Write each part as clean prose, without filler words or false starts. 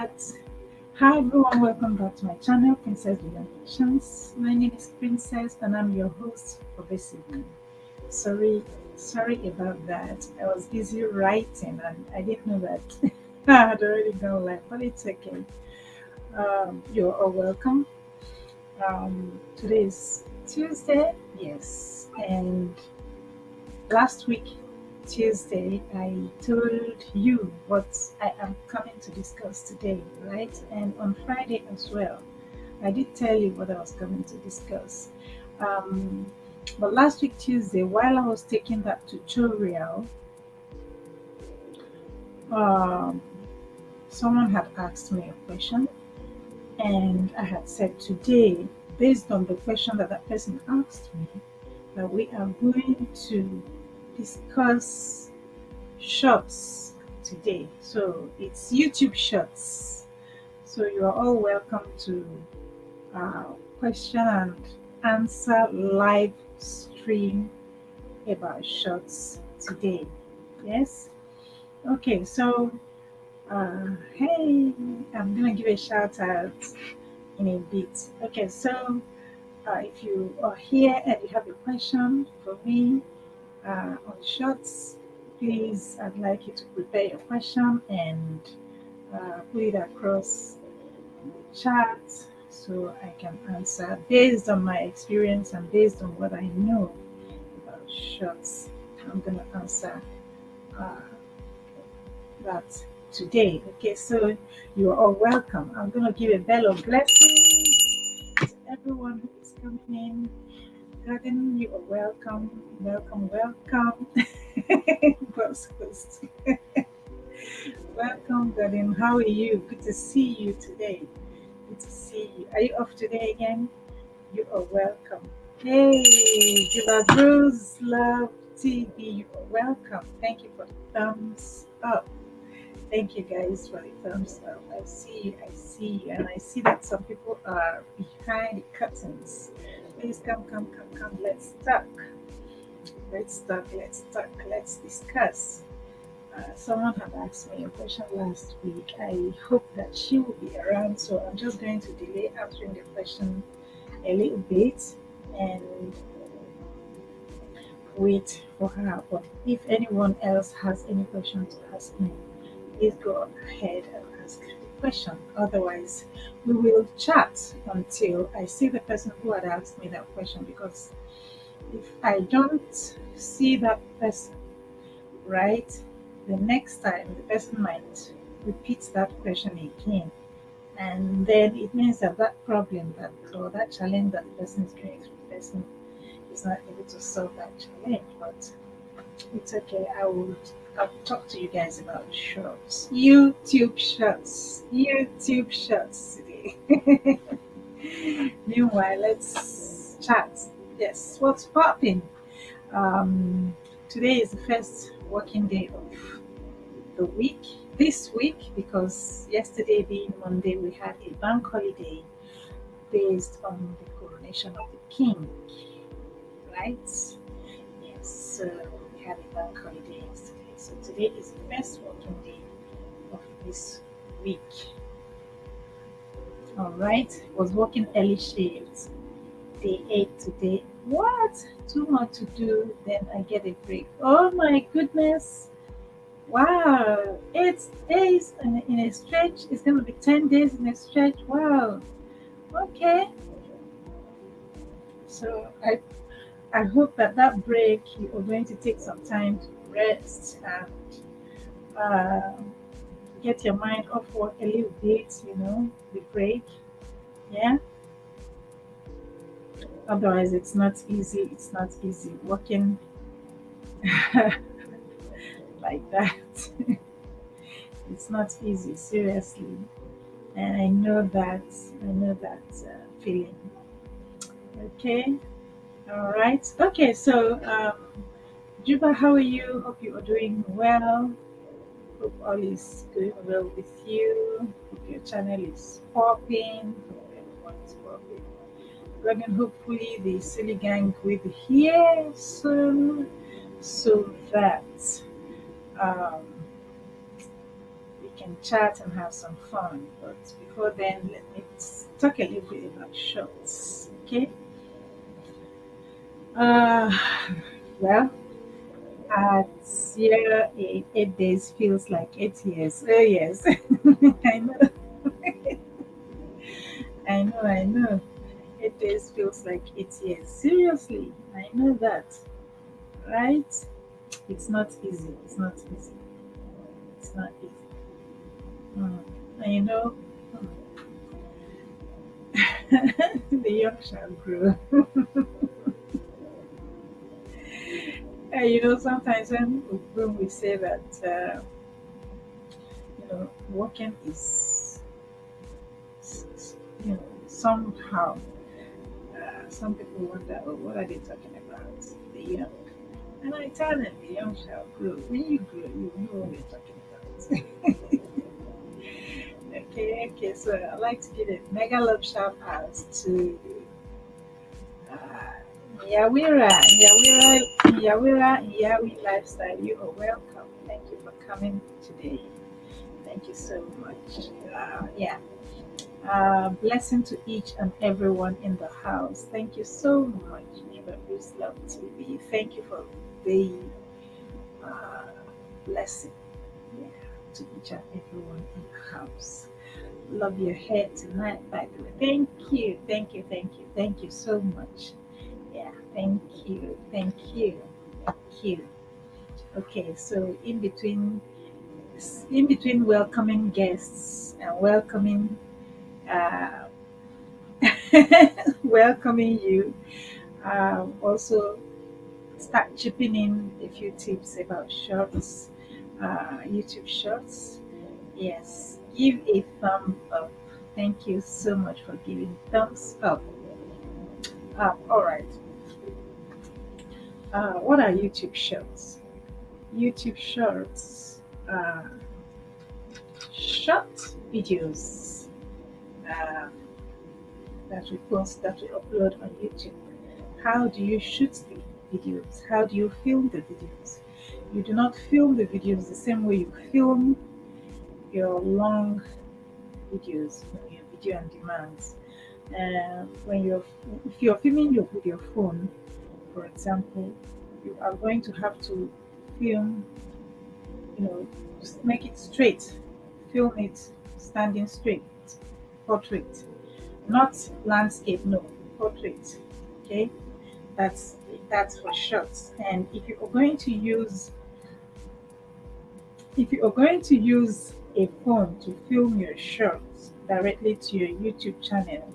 Hi everyone, welcome back to my channel, Princess Relations. My name is Princess and I'm your host for this evening. Sorry, sorry about that. I was busy writing and I didn't know that I had already gone live, but it's okay. You're all welcome. Today is Tuesday, yes, and last week Tuesday I told you what I am coming to discuss today, right? And on Friday as well. I did tell you what I was coming to discuss. Um, but last week, Tuesday, while I was taking that tutorial, um, someone had asked me a question, and I had said today, based on the question that that person asked me, that we are going to discuss shorts today. So it's YouTube shorts. So you are all welcome to uh, question and answer live stream about shorts today. Yes. Okay. So, hey, I'm gonna give a shout out in a bit. Okay. So, if you are here and you have a question for me on shorts, please, I'd like you to prepare your question and put it across chat so I can answer based on my experience and based on what I know about shorts. I'm going to answer uh, that today. Okay, so you are all welcome. I'm going to give a bell of blessings to everyone who is coming in. Garden, you are welcome, welcome, welcome. Boss host. Welcome, Garden. How are you? Good to see you today. Good to see you. Are you off today again? You are welcome. Hey, Jiva Bruce, Love TV, you are welcome. Thank you for the thumbs up. Thank you guys for the thumbs up. I see you, and I see that some people are behind the curtains. Please come, come, come, come. Let's talk. Let's talk. Let's talk. Let's discuss. Someone had asked me a question last week. I hope that she will be around, so I'm just going to delay answering the question a little bit and wait for her. But if anyone else has any question to ask me, please go ahead and ask the question. Otherwise, we will chat until I see the person who had asked me that question. Because if I don't see that person, right, the next time the person might repeat that question again. And then it means that that problem that or that challenge that the person is going through, the person is not able to solve that challenge. But it's okay. I'll talk to you guys about shorts. YouTube shorts today. Meanwhile, let's chat. Yes, what's popping? Today is the first working day of the week. This week, because yesterday being Monday, we had a bank holiday based on the coronation of the king, right? Yes, so we had a bank holiday yesterday. So today is the first working day of this week. All right, was working early shifts. Day 8 today. What? Too much to do, then I get a break. Oh my goodness. Wow. 8 days in a stretch. It's going to be 10 days in a stretch. Wow. Okay. So I hope that that break you are going to take some time to rest and uh, get your mind off work a little bit. The break. Yeah. Otherwise, it's not easy. It's not easy working like that. It's not easy, seriously. And I know that feeling. Okay. All right. Okay. So, Juba, how are you? Hope you are doing well. Hope all is going well with you. Hope your channel is popping. Hope everyone is popping. We're going hopefully the silly gang will be here soon so that um, we can chat and have some fun. But before then, let me talk a little bit about shorts. Okay. Uh, well, at year 8 days feels like 8 years. Oh yes, I know, I know. 8 days feels like 8 years. Seriously, I know that, right? It's not easy. It's not easy. It's not easy. Mm. And the young shall grow. Sometimes when we say that, working is, somehow, some people wonder, oh, what are they talking about? The young. And I tell them, the young shall grow. When you grow, you know what we're talking about. Okay. So I'd like to give a mega love shout out to uh, Yawi Lifestyle. You are welcome. Thank you for coming today. Thank you so much. Yeah. Blessing to each and everyone in the house. Thank you so much, Neighbor Bruce Love TV. Thank you for the uh, blessing, yeah, to each and everyone in the house. Love your hair tonight, by the way. Thank you so much. Yeah, thank you. Okay, so in between welcoming guests and uh, welcoming you, also start chipping in a few tips about shorts, YouTube shorts. Yes, give a thumb up. Thank you so much for giving thumbs up. All right. What are YouTube shorts? YouTube shorts are short videos uh, that we post, that we upload on YouTube. How do you shoot the videos? How do you film the videos? You do not film the videos the same way you film your long videos, your video on demands. When if you're filming with your phone, for example, you are going to have to film, just make it straight, film it standing straight, portrait, not landscape, no, portrait. Okay, that's that's for shots. And if you are going to use a phone to film your shots directly to your YouTube channel,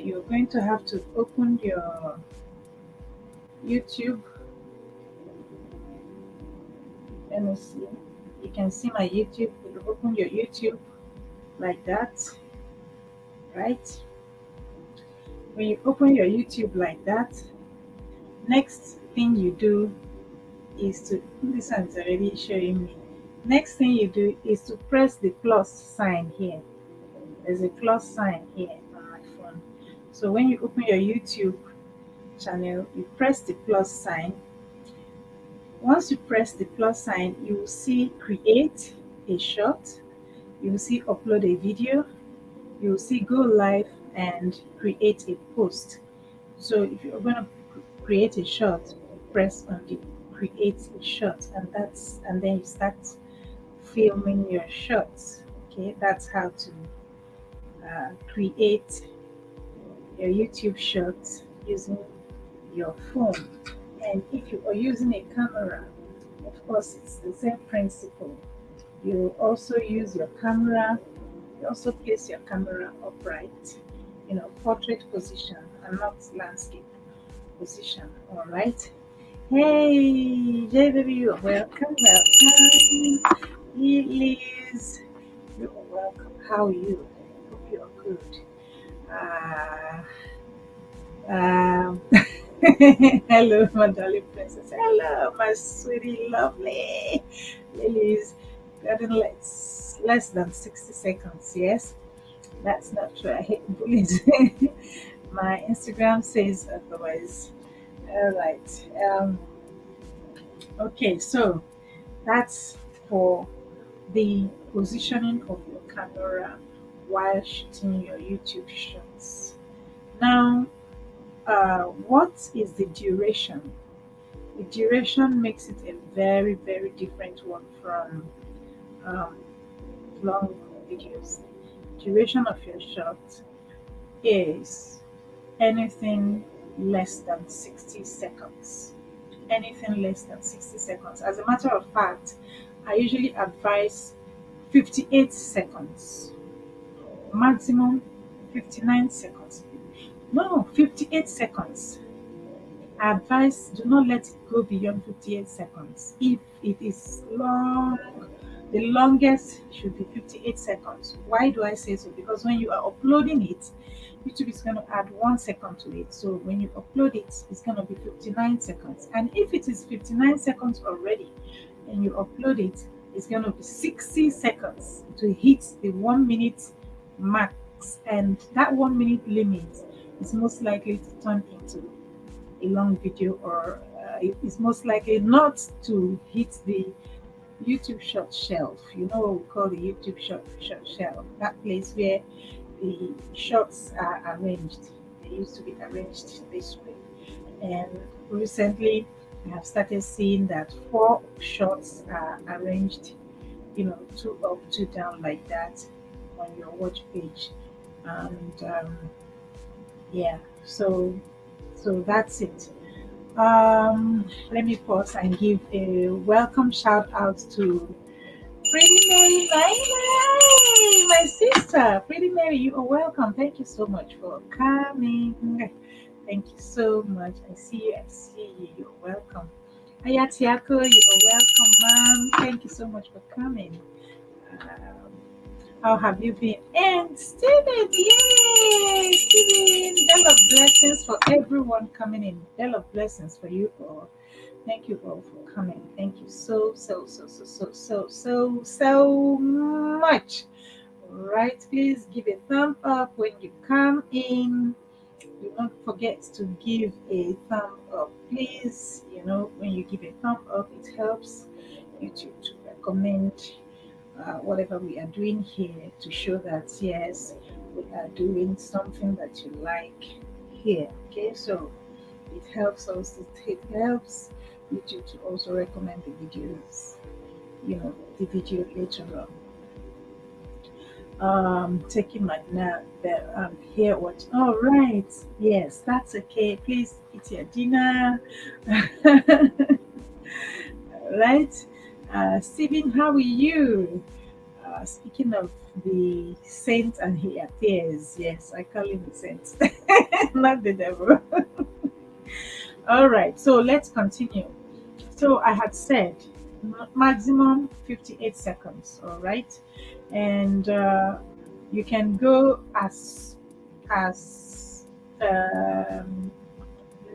you're going to have to open your YouTube. Let me see. You can see my YouTube. You open your YouTube like that, right? When you open your YouTube like that, next thing you do is to, this one's already showing me. Next thing you do is to press the plus sign here. There's a plus sign here on my phone. So when you open your YouTube channel, you press the plus sign. Once you press the plus sign, you will see create a shot, you will see upload a video, you will see go live and create a post. So if you're going to create a shot, you press on the create a shot, and then you start filming your shots. Okay, that's how to create your YouTube shots using your phone. And if you are using a camera, of course, it's the same principle. You also use your camera, you also place your camera upright, portrait position and not landscape position. All right. Hey, J baby, you're welcome. Liz, you're welcome. How are you? Hope you're good. Uh, um, Hello, my darling princess. Hello, my sweetie, lovely Lily's gotten less than 60 seconds. Yes, that's not true. I hate bullies. My Instagram says otherwise. All right. Okay, so that's for the positioning of your camera while shooting your YouTube shots. Now, what is the duration? The duration makes it a very, very different one from um, long videos. Duration of your shot is anything less than 60 seconds. Anything less than 60 seconds. As a matter of fact, I usually advise 58 seconds, maximum 59 seconds. No, 58 seconds. I advise do not let it go beyond 58 seconds. If it is long, the longest should be 58 seconds. Why do I say so? Because when you are uploading it, YouTube is going to add 1 second to it. So when you upload it, it's going to be 59 seconds. And if it is 59 seconds already and you upload it, it's going to be 60 seconds to hit the 1 minute max. And that 1 minute limit is most likely to turn into a long video, or it is most likely not to hit the YouTube short shelf. You know what we call the YouTube short shelf, that place where the shorts are arranged. They used to be arranged this way. And recently, I have started seeing that 4 shorts are arranged, two up, two down like that on your watch page. And yeah, so that's it. Let me pause and give a welcome shout out to Pretty Mary my sister. Pretty Mary, you are welcome. Thank you so much for coming. Thank you so much. I see you. You're welcome. Ayatiako, you are welcome, ma'am. Thank you so much for coming. Um, how have you been? And Stephen, yay! Stephen, bell of blessings for everyone coming in. Bell of blessings for you all. Thank you all for coming. Thank you so much. Right, please give a thumb up when you come in. Do not forget to give a thumb up, please. When you give a thumb up, it helps YouTube to recommend whatever we are doing here, to show that yes, we are doing something that you like here. Okay, so it helps us, it helps YouTube to also recommend the videos, the video later on. Taking my nap there. Here what? All right, yes, that's okay. Please eat your dinner. Right, Stephen, how are you? Speaking of the saint and he appears, yes, I call him the saint, not the devil. All right, so let's continue. So I had said maximum 58 seconds, all right, and you can go as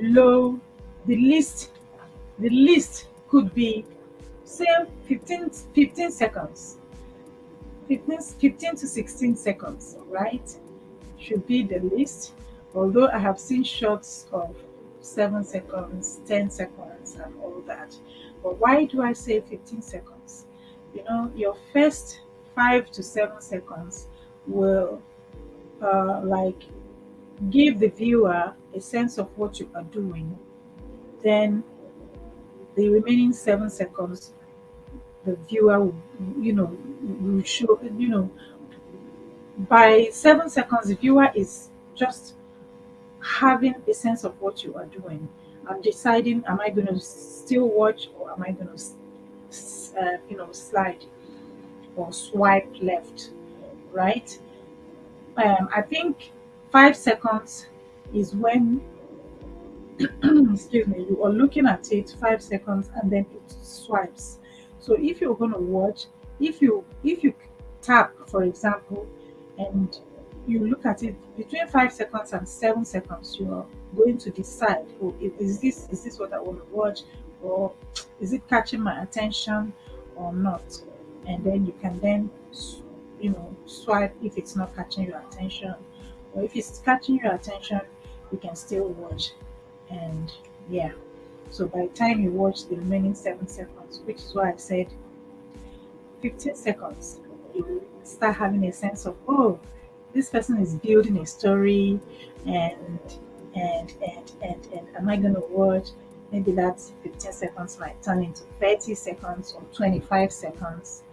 low. The least could be say 15 seconds, 15 to 16 seconds, right? Should be the least. Although I have seen shots of 7 seconds, 10 seconds, and all that. But why do I say 15 seconds? Your first 5 to 7 seconds will like give the viewer a sense of what you are doing. Then the remaining 7 seconds, the viewer will show, by 7 seconds, the viewer is just having a sense of what you are doing and deciding, am I going to still watch, or am I going to slide or swipe left, right? I think 5 seconds is when excuse me, you are looking at it 5 seconds and then it swipes. So if you're going to watch, if you tap, for example, and you look at it between 5 seconds and 7 seconds, you are going to decide, oh, is this what I want to watch, or is it catching my attention or not? And then you can then swipe if it's not catching your attention, or if it's catching your attention, you can still watch. And yeah, so by the time you watch the remaining 7 seconds, which is why I said 15 seconds, you start having a sense of, oh, this person is building a story, and and am I going to watch? Maybe that 15 seconds might turn into 30 seconds or 25 seconds,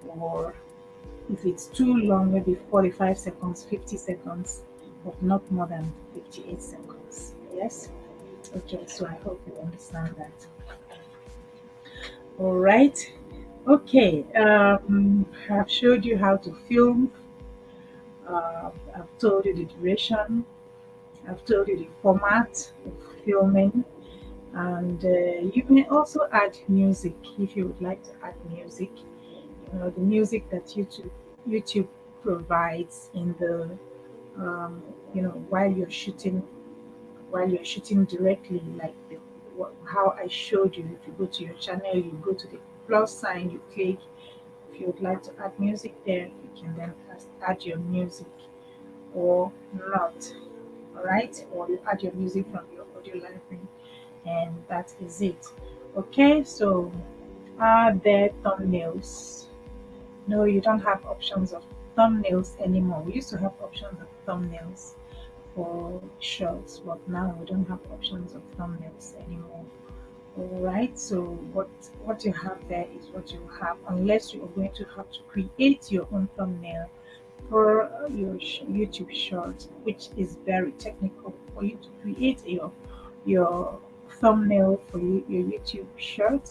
or if it's too long, maybe 45 seconds, 50 seconds, but not more than 58 seconds. Yes? Okay, so I hope you understand that. All right. Okay, I've showed you how to film. I've told you the duration. I've told you the format of filming, and you may also add music if you would like to add music. You know, the music that YouTube provides in the you know, while you're shooting directly, like how I showed you. If you go to your channel, you go to the plus sign, you click. If you would like to add music there, you can then add your music or not. All right, or you add your music from your audio library, and that is it. Okay, so are there thumbnails? No, you don't have options of thumbnails anymore. We used to have options of thumbnails for shorts, but now we don't have options of thumbnails anymore. All right, so what you have there is what you have, unless you are going to have to create your own thumbnail for your YouTube short, which is very technical. For you to create your thumbnail for your YouTube short,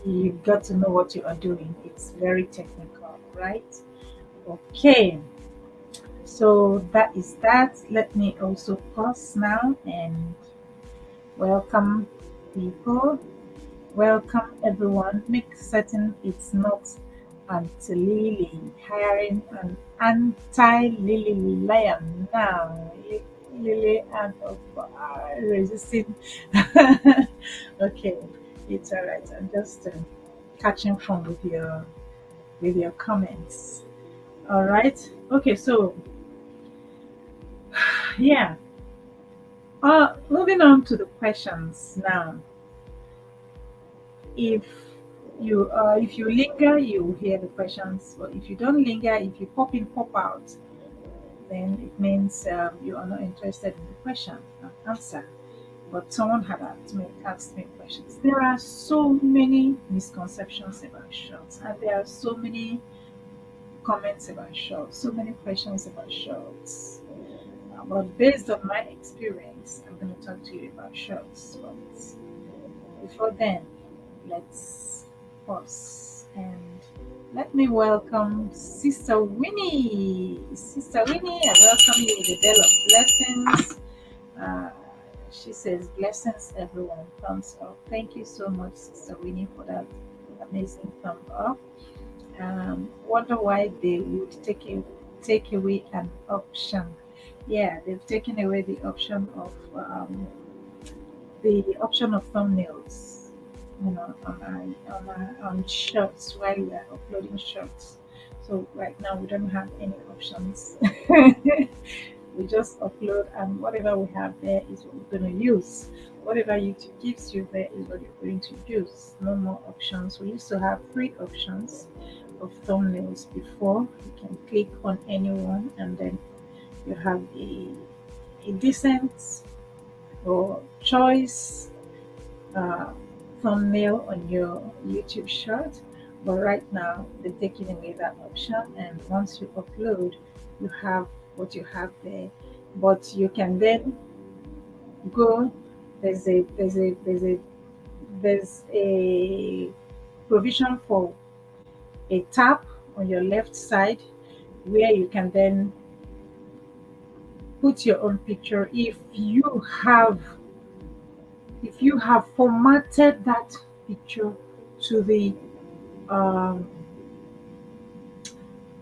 you've got to know what you are doing. It's very technical, right? Okay, so that is that. Let me also pause now and welcome people. Welcome everyone. Make certain it's not anti-Lily, hiring an anti-Lily lion now. Lily and resisting. Okay, it's all right. I'm just catching fun with your comments. All right. Okay. So yeah. Moving on to the questions now. If if you linger, you hear the questions. But if you don't linger, if you pop in, pop out, then it means you are not interested in the question and answer. But someone had asked me questions. There are so many misconceptions about shorts, and there are so many comments about shorts, so many questions about shorts. But based on my experience, I'm going to talk to you about shorts. But before then, let's pause and let me welcome Sister Winnie. Sister Winnie, I welcome you with a bell of blessings. Uh, she says, blessings, everyone. Thumbs up. Thank you so much, Sister Winnie, for that amazing thumb up. Wonder why they would take away an option. Yeah, they've taken away the option of thumbnails, you know, on shorts while we are uploading shorts. So right now we don't have any options. We just upload, and whatever we have there is what we're going to use. Whatever YouTube gives you there is what you're going to use. No more options. We used to have three options of thumbnails before. You can click on anyone, and then you have a decent or choice uh, thumbnail on your YouTube short. But right now, they're taking away that option, and once you upload, you have what you have there. But you can then go. There's a provision for a tab on your left side where you can then put your own picture if you have formatted that picture to the um,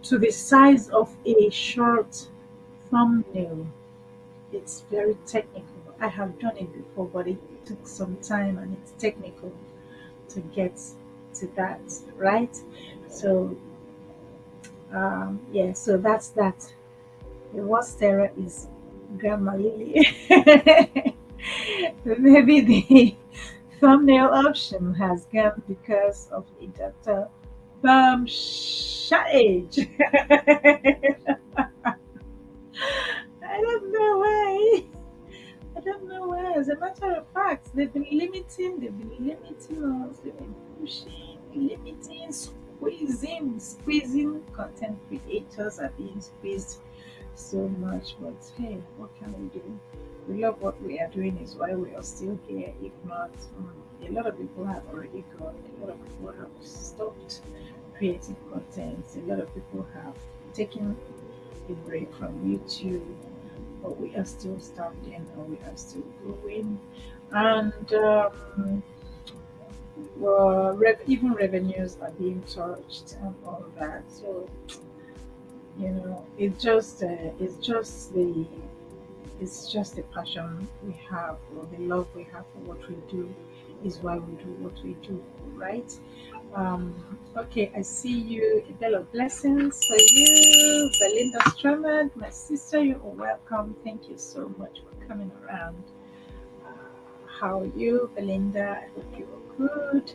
to the size of a short thumbnail. It's very technical. I have done it before, but it took some time and it's technical to get to that, right? So yeah, so that's that. The worst error is Grandma Lily. Maybe the thumbnail option has gone because of adapter age. I don't know why. I don't know why. As a matter of fact, they've been limiting us, they've been pushing, limiting, squeezing. Content creators are being squeezed so much. But hey, what can we do? We love what we are doing, is why we are still here. If not, a lot of people have already gone. A lot of people have stopped creating content. A lot of people have taken a break from YouTube, but we are still standing and we are still going. And well, even revenues are being touched and all that. So it's just the passion we have, or the love we have for what we do, is why we do what we do, right? Okay, I see you. A bell of blessings for you, Belinda Stramad, my sister. You are welcome. Thank you so much for coming around. Uh, how are you, Belinda? I hope you are good.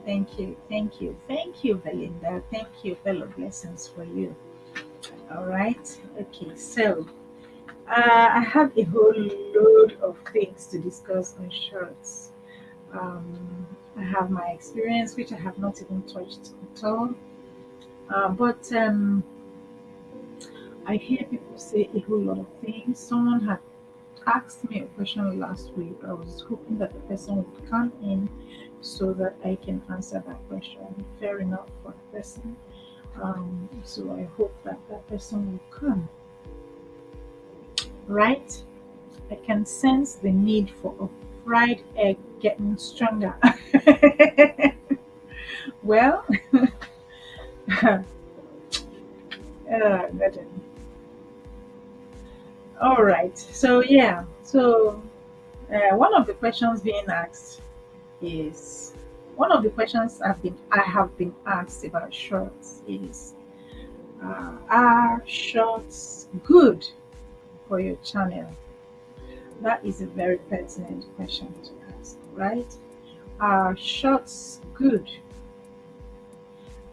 Thank you, Belinda. Thank you. Bell of blessings for you. All right. Okay, so I have a whole load of things to discuss on shorts. I have my experience, which I have not even touched at all. But I hear people say a whole lot of things. Someone had asked me a question last week. I was hoping that the person would come in so that I can answer that question. Fair enough for the person. So I hope that that person will come. Right? I can sense the need for a fried egg getting stronger. Well, God. All right. So yeah. So one of the questions being asked is one of the questions I have been asked about shorts is, are shorts good for your channel? That is a very pertinent question to ask, right? Are shorts good?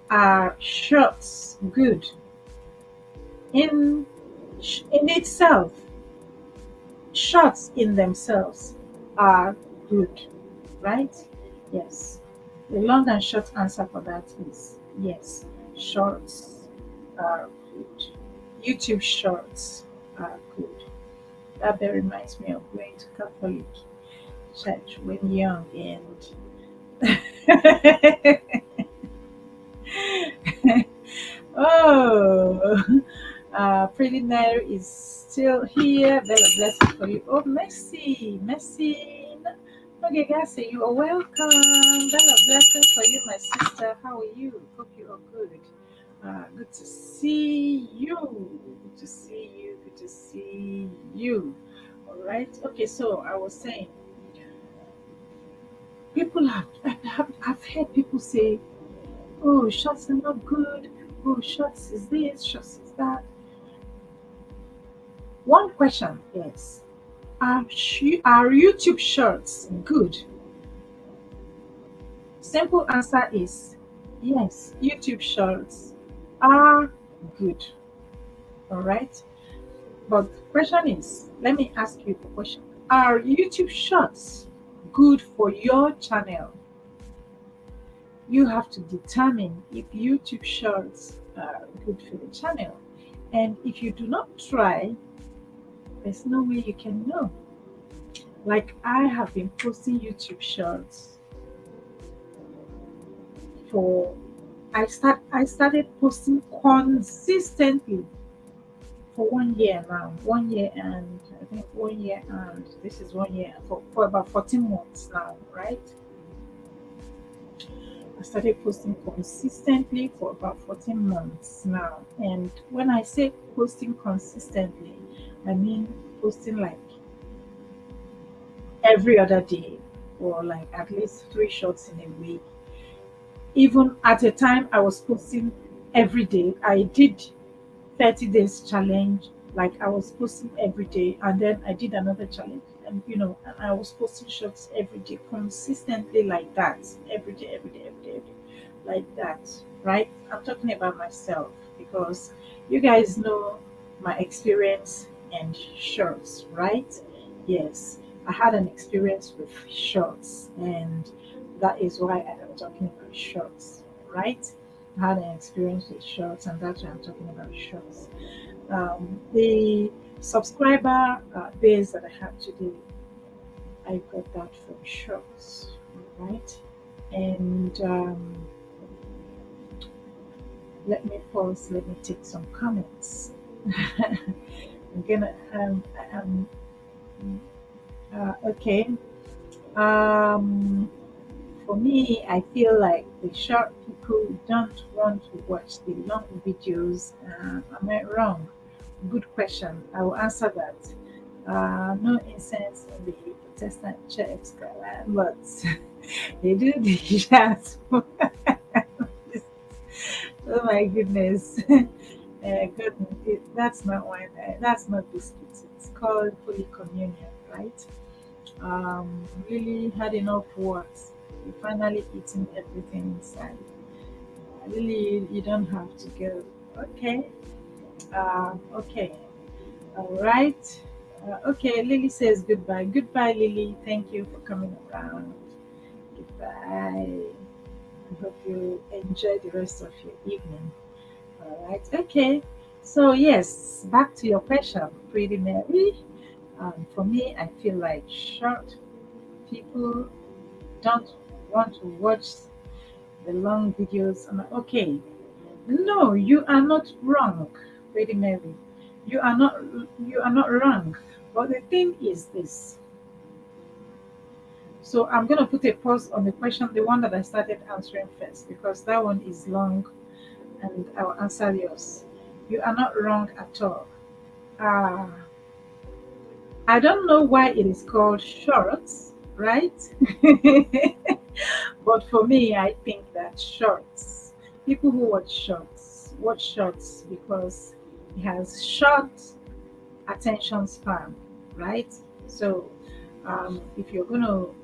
Are shorts good in in itself? Shorts in themselves are good, right? Yes. The long and short answer for that is yes. Shorts are good. YouTube shorts are good. That very reminds me of going to Catholic church when young, and oh, Pretty Nair is still here. Bella blessing for you. Oh, Messi, Messi. Okay, guys, say you are welcome. Bella blessing for you, my sister. How are you? Hope you are good. Good to see you. Good to see you. Good to see you. All right. Okay, so I was saying, I've heard people say, "Oh, shots are not good. Oh, shots is this, shots is that." One question is, are YouTube shorts good? Simple answer is yes, YouTube shorts are good. All right. But the question is, let me ask you a question. Are YouTube shorts good for your channel? You have to determine if YouTube shorts are good for the channel. And if you do not try, there's no way you can know. Like, I have been posting YouTube shorts for I started posting consistently for 1 year now. 1 year, and I think 1 year, and this is 1 year for about 14 months now, right? I started posting consistently for about 14 months now. And when I say posting consistently, I mean posting like every other day, or like at least 3 shots in a week. Even at a time, I was posting every day. I did 30 days challenge, like I was posting every day, and then I did another challenge. And and I was posting shots every day consistently, like that, every day, every day, every day, every day. like that, right? I'm talking about myself because you guys know my experience and shorts, right? Yes, I had an experience with shorts, and that is why I am talking about shorts, right? I had an experience with shorts, and that's why I'm talking about shorts. The subscriber base that I have today, I got that from shorts, right? And let me pause. Let me take some comments. I'm gonna okay. Um, for me, I feel like the short people don't want to watch the long videos. Am I wrong? Good question. I will answer that. No incense in the Protestant church, but they do that. Oh my goodness. Goodness, that's not wine. That's not biscuits. It's called Holy Communion, right? Really had enough words. You finally eating everything inside. Really, you don't have to go. Okay. Okay. All right. Okay. Lily says goodbye. Goodbye, Lily. Thank you for coming around. Goodbye. I hope you enjoy the rest of your evening. All right. Okay. So yes, back to your question, Pretty Mary. For me, I feel like short people don't want to watch the long videos. Okay, no, you are not wrong, Pretty Mary. You are not. You are not wrong. But the thing is this. So I'm gonna put a pause on the question, the one that I started answering first, because that one is long, and I'll answer yours. You are not wrong at all. Uh, I don't know why it is called shorts, right? But for me, I think that shorts, people who watch shorts because it has short attention span, right? So if you're going to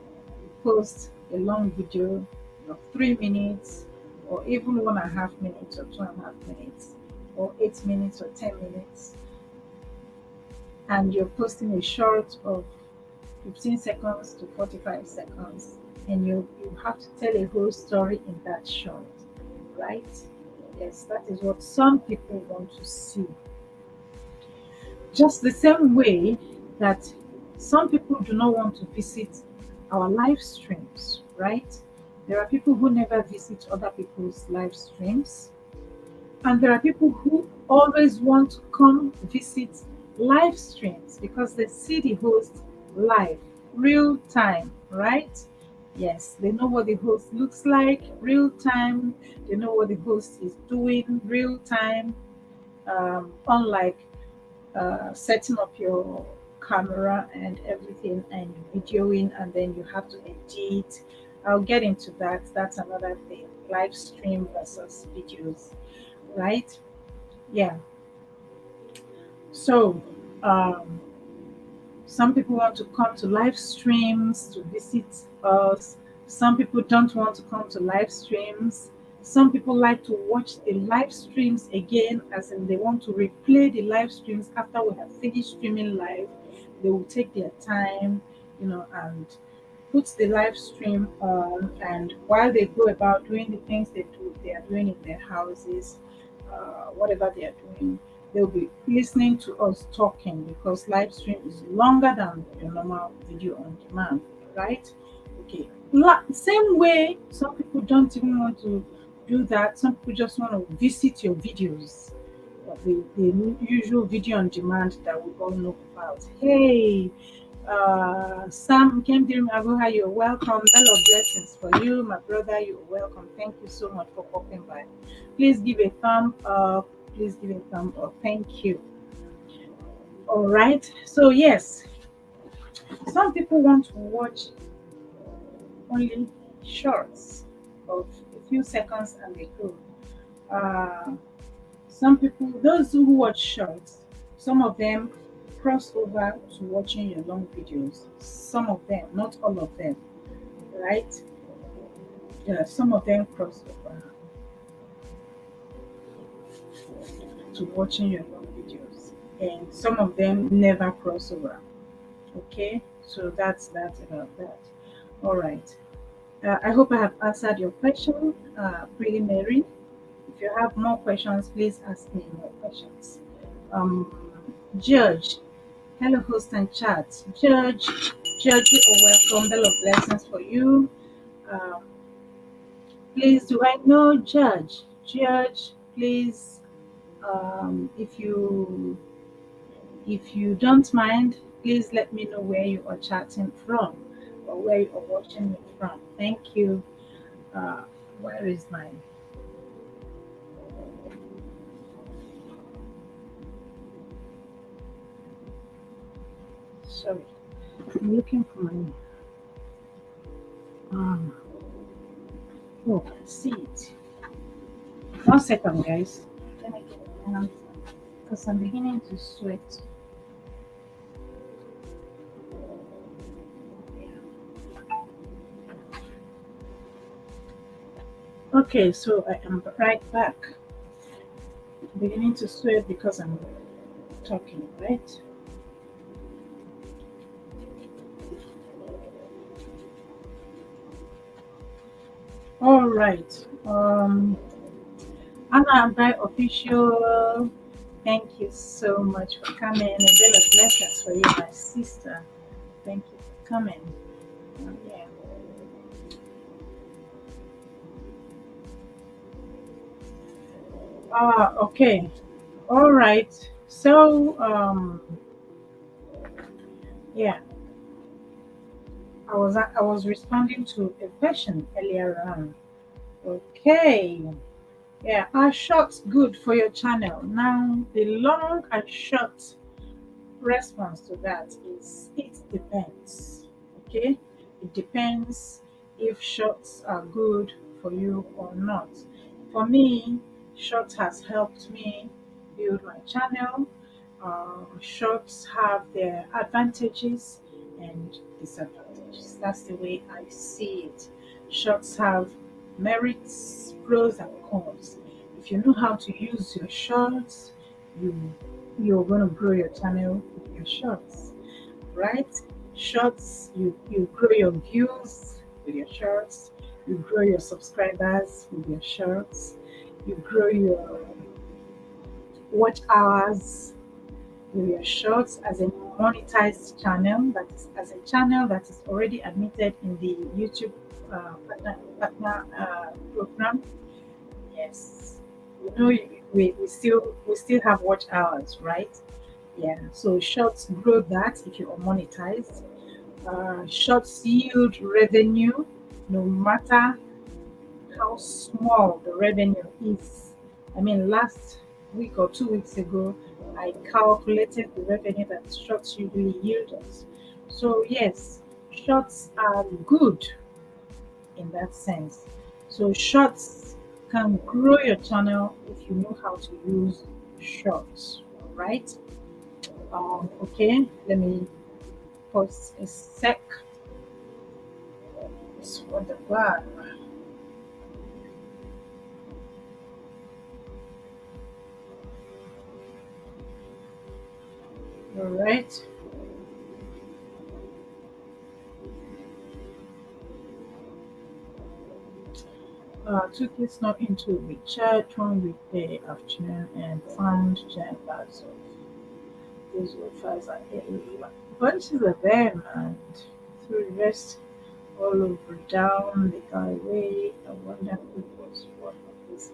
post a long video of 3 minutes, or even 1.5 minutes, or 2.5 minutes, or 8 minutes, or 10 minutes, and you're posting a short of 15 seconds to 45 seconds, and you have to tell a whole story in that short, right? Yes, that is what some people want to see. Just the same way that some people do not want to visit our live streams, right? There are people who never visit other people's live streams, and there are people who always want to come visit live streams because they see the host live, real time, right? Yes, they know what the host looks like, real time. They know what the host is doing, real time. Unlike setting up your camera and everything and videoing, and then you have to edit. I'll get into that. That's another thing. Live stream versus videos, right? Yeah. So, um, some people want to come to live streams to visit us. Some people don't want to come to live streams. Some people like to watch the live streams again, as in they want to replay the live streams after we have finished streaming live. They will take their time, and put the live stream on. And while they go about doing the things they are doing in their houses, whatever they are doing, they'll be listening to us talking because live stream is longer than your normal video on demand, right? Okay. Same way, some people don't even want to do that. Some people just want to visit your videos, the usual video on demand that we all know about. Hey, Sam Kemdirim Aguha, you're welcome. Bell of blessings for you, my brother. You're welcome. Thank you so much for popping by. Please give a thumb up. Please give a thumb up. Thank you. All right. So yes, some people want to watch only shorts of a few seconds and they go. Uh, some people, those who watch shorts, some of them cross over to watching your long videos. Some of them, not all of them, right? Yeah, some of them cross over. to watching your long videos, and some of them never cross over. Okay, so that's that about that. All right. I hope I have answered your question, Pretty Mary. If you have more questions, please ask me more questions. Um, Judge, hello, host and chat. Judge, you are welcome. Bell of blessings for you. Um, please, do I know Judge? Judge, please, if you don't mind, please let me know where you are chatting from or where you are watching it from. Thank you. Uh, where is mine? Sorry, I'm looking for my. Um, oh, I see it. 1 second, guys. Let me get it down because I'm beginning to sweat. Okay, so I am right back. Beginning to sweat because I'm talking, right? All right. Anna by official. Thank you so much for coming. A bit of blessings for you, my sister. Thank you for coming. Yeah. Okay. All right. So, yeah, I was responding to a question earlier on. Okay. Yeah, are shorts good for your channel? Now, the long and short response to that is it depends. Okay, it depends if shorts are good for you or not. For me, shorts has helped me build my channel. Shorts have their advantages and disadvantages. That's the way I see it. Shorts have merits, pros and cons. If you know how to use your shorts, you you're gonna grow your channel with your shorts, right? Shorts, you grow your views with your shorts, you grow your subscribers with your shorts, you grow your watch hours with your shorts as a monetized channel, that is as a channel that is already admitted in the YouTube partner program. Yes, we still have watch hours, right? Yeah, so shorts grow that if you are monetized. Shorts yield revenue no matter how small the revenue is. I mean, last week or 2 weeks ago, I calculated the revenue that shorts usually yield us. So, yes, shorts are good in that sense. So, shorts can grow your channel if you know how to use shorts, right? Okay, let me pause a sec. It's for the bar. All right. Took it not into the church one weekday afternoon and found giant bags of these wafers and bunches of them and threw the rest all over down the highway. I wonder who was one of this.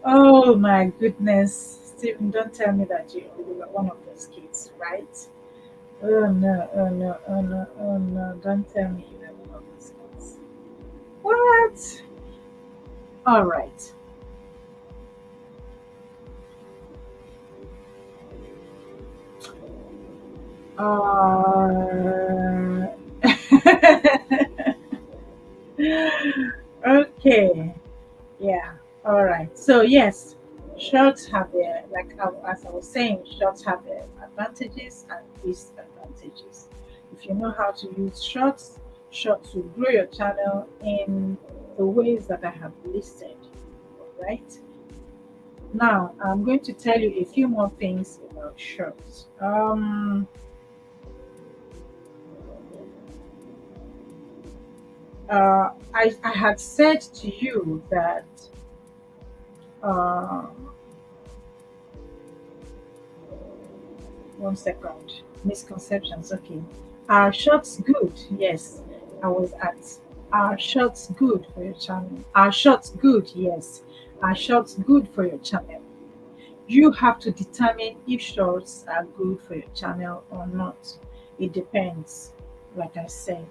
Oh my goodness, Stephen, don't tell me that you were one of those kids, right? Oh no, oh no, oh no, oh no, don't tell me you were one of those kids. What? All right. Uh, okay. Yeah. All right. So yes, shorts have their as I was saying, shorts have their advantages and disadvantages. If you know how to use shorts, shorts will grow your channel in the ways that I have listed. All right. Now, I'm going to tell you a few more things about shorts. I had said to you that uh, one second, misconceptions. Okay, are shorts good? Yes, I was at. Are shorts good for your channel? Are shorts good? Yes. Are shorts good for your channel? You have to determine if shorts are good for your channel or not. It depends, like I said.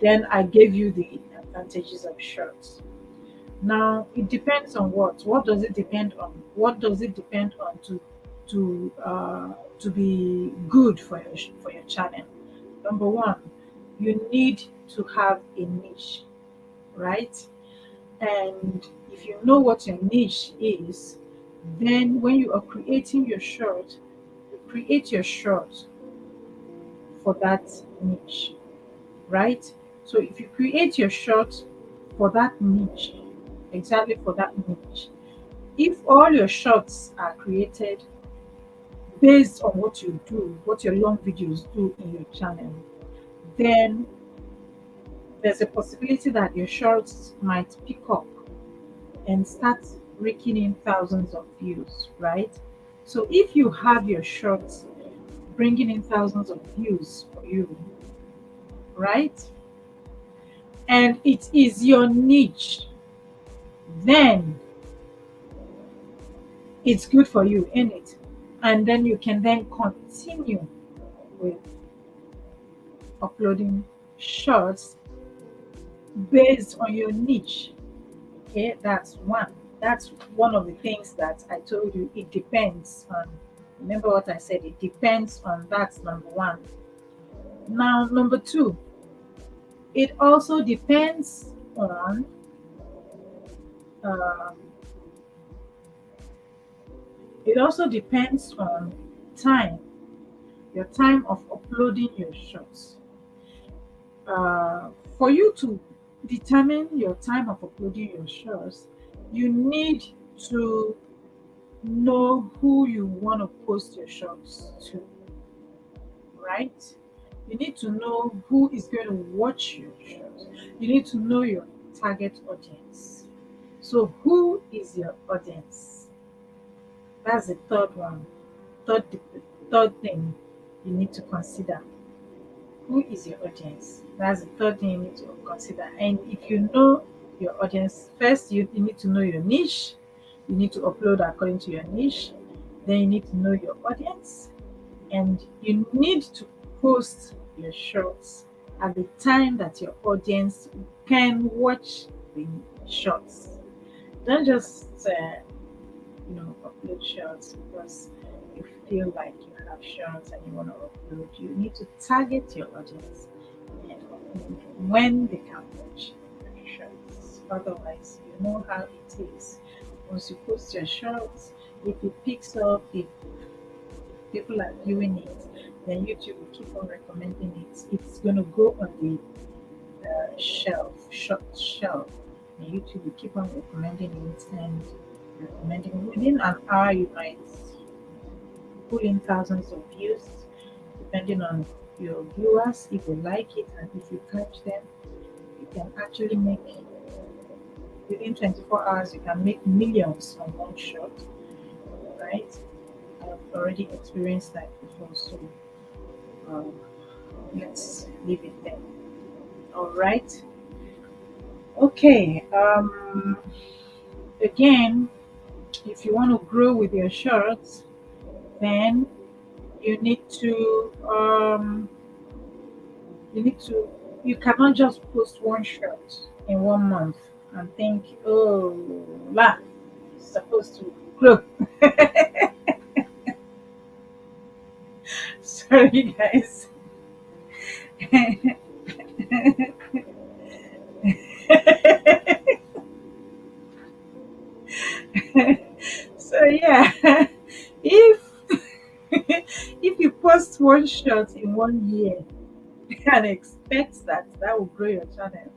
Then I gave you the advantages of shorts. Now it depends on what. What does it depend on? What does it depend on to be good for your channel? Number one, you need to have a niche, right? And if you know what your niche is, then when you are creating your short, you create your short for that niche, right? So if you create your short for that niche, exactly for that niche, if all your shorts are created based on what you do, what your long videos do in your channel, then there's a possibility that your shorts might pick up and start raking in thousands of views, right? So if you have your shorts bringing in thousands of views for you, right? And it is your niche, then it's good for you in it. And then you can then continue with uploading shorts based on your niche. Okay, that's one. That's one of the things that I told you. It depends on. Remember what I said? It depends on. That's number one. Now, number two, it also depends on. Uh, it also depends on time. Your time of uploading your shots. For you to determine your time of uploading your shots, you need to know who you want to post your shots to, right? You need to know who is going to watch your shots. You need to know your target audience. So, who is your audience? That's the third one. Third, third thing you need to consider. Who is your audience? That's the third thing you need to consider. And if you know your audience, first you need to know your niche. You need to upload according to your niche. Then you need to know your audience. And you need to post your shorts at the time that your audience can watch the shorts. Don't just upload shorts because you feel like you have shorts and you want to upload. You need to target your audience and upload when they can watch your shorts. Otherwise, you know how it is. Once you post your shorts, if it picks up, if people are viewing it, then YouTube will keep on recommending it. It's going to go on the short shelf. And YouTube will keep on recommending it and recommending. Within an hour, you might pull in thousands of views, depending on your viewers. If you like it and if you catch them, you can actually make within 24 hours. You can make millions on one shot, right? I've already experienced that before, so um, let's leave it there. All right. Okay. Again, if you want to grow with your shorts, then you need to you cannot just post one shot in 1 month and think, oh la, it's supposed to grow. Sorry guys. So yeah, if if you post one shot in 1 year and expect that that will grow your channel,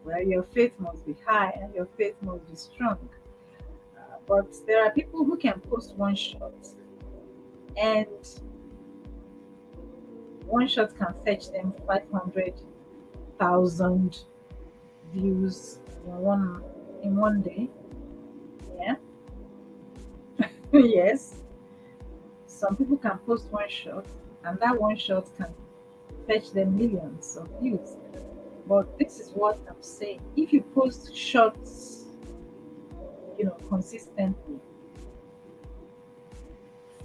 well, your faith must be high and your faith must be strong. But there are people who can post one shot, and one shot can fetch them 500,000 views in one day. Yeah, yes. Some people can post one shot, and that one shot can fetch them millions of views. But this is what I'm saying. If you post shots, consistently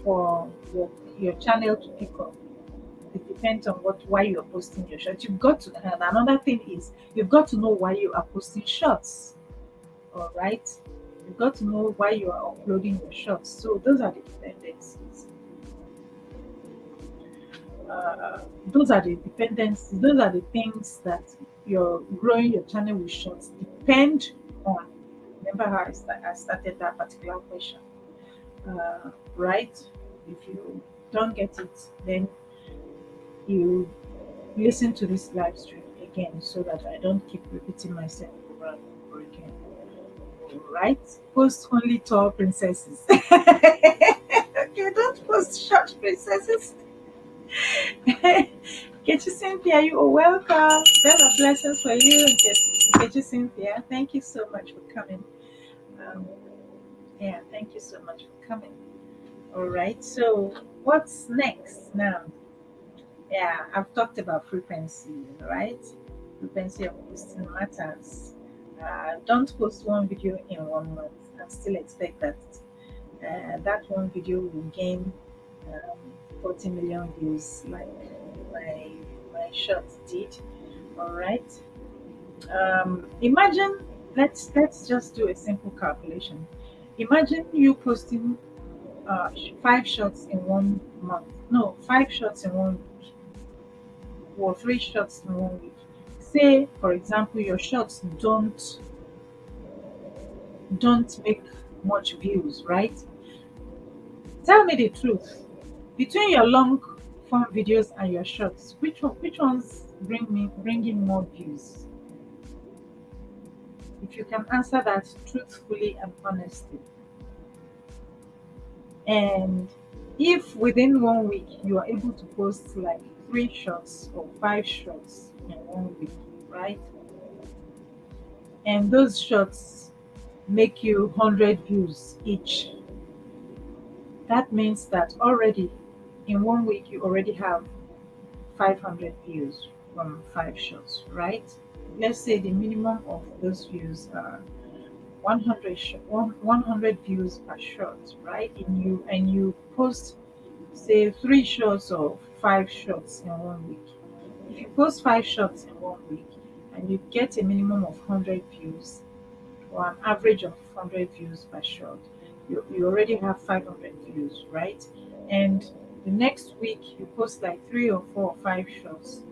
for your channel to pick up, it depends on why you're posting your shots. You've got to, and another thing is you've got to know why you are posting shots. All right, you've got to know why you are uploading your shots. So those are the dependencies. Those are the dependencies. Those are the things that you're growing your channel with shots depend on. Remember how I started that particular question, right? If you don't get it, then you listen to this live stream again so that I don't keep repeating myself over and over again. Right? Post only tall princesses. Okay, don't post short princesses. Get you Cynthia, you are welcome. Bella, blessings for you. And get you Cynthia. Thank you so much for coming. Um, yeah, thank you so much for coming. All right, so what's next now? Yeah, I've talked about frequency, right? Frequency of posting matters. Don't post one video in 1 month and still expect that that one video will gain um, 40 million views like my my short did. All right. Imagine let's just do a simple calculation. Imagine you posting 5 shots in 1 month. No, 5 shots in 1 week or 3 shots in 1 week. Say, for example, your shots don't make much views, right? Tell me the truth. Between your long form videos and your shorts, which ones bringing more views? If you can answer that truthfully and honestly. And if within 1 week you are able to post like 3 shots or 5 shots in 1 week, right? And those shots make you 100 views each, that means that already in 1 week you already have 500 views from 5 shots, right? Let's say the minimum of those views are 100 views per shot, right? And you post say 3 shots or 5 shots in 1 week. If you post 5 shots in 1 week and you get a minimum of 100 views or an average of 100 views per shot, you already have 500 views, right? And the next week you post like 3 or 4 or 5 shots,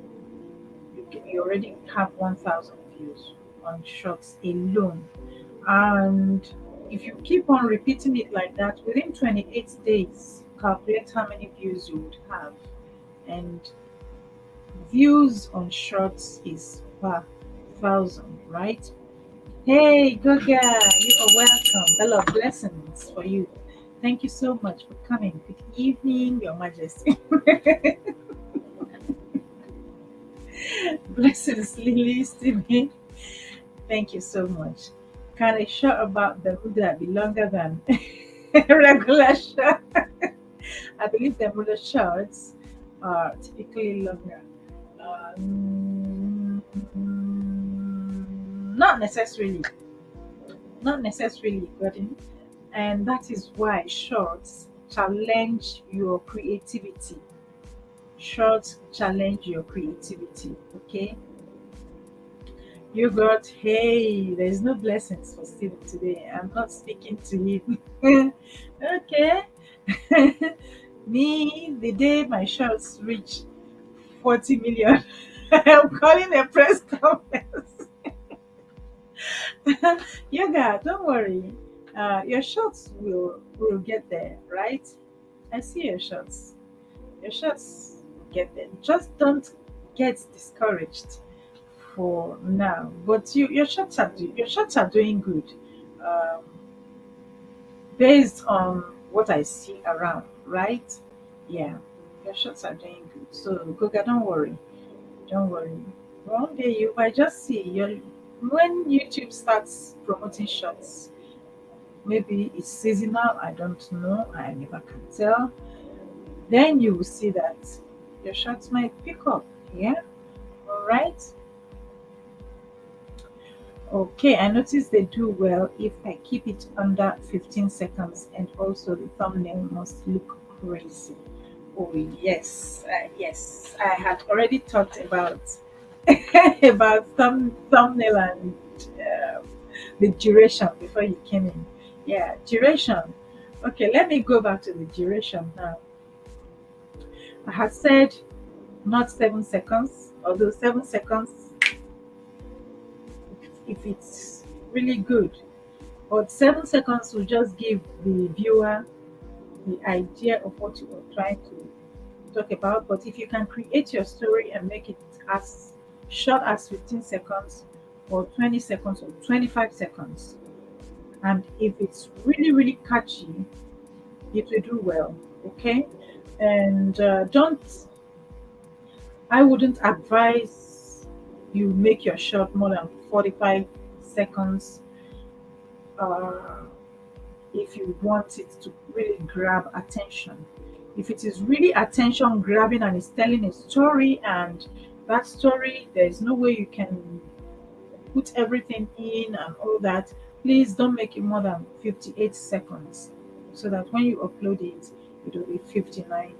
you already have 1,000 views on shots alone. And if you keep on repeating it like that, within 28 days, calculate how many views you would have. And views on shorts is per thousand, right? Hey, Goga, you are welcome. A lot of blessings for you. Thank you so much for coming. Good evening, Your Majesty. Blessings, Lily, Stevie. Thank you so much. Can a shot about the Buddha be longer than a regular shot? I believe the Buddha shots are typically longer. Not necessarily. Not necessarily, Gordon. And that is why shorts challenge your creativity. Shorts challenge your creativity. Okay. You got, hey, there's no blessings for Steve today. I'm not speaking to him. Okay. Me, the day my shorts reach 40 million, I'm calling a press conference. Yoga, don't worry. Your shots will get there, right? I see your shots. Your shots will get there. Just don't get discouraged for now. But your shots are doing good. Um, based on what I see around, right? Yeah, your shots are doing good. So, Goga, don't worry. Don't worry. One day you might just see your when YouTube starts promoting shots. Maybe it's seasonal. I don't know. I never can tell. Then you will see that your shots might pick up. Yeah. All right. Okay. I notice they do well if I keep it under 15 seconds, and also the thumbnail must look crazy. Oh yes, yes. I had already talked about about thumbnail and the duration before you came in. Yeah, duration. Okay, let me go back to the duration now. I had said not 7 seconds, although 7 seconds if it's really good. But 7 seconds will just give the viewer the idea of what you were trying to talk about. But if you can create your story and make it as short as 15 seconds or 20 seconds or 25 seconds, and if it's really, really catchy, it will do well. Okay. And don't, I wouldn't advise you make your short more than 45 seconds uh, if you want it to really grab attention. If it is really attention grabbing and it's telling a story, and that story, there's no way you can put everything in and all that, please don't make it more than 58 seconds so that when you upload it, it will be 59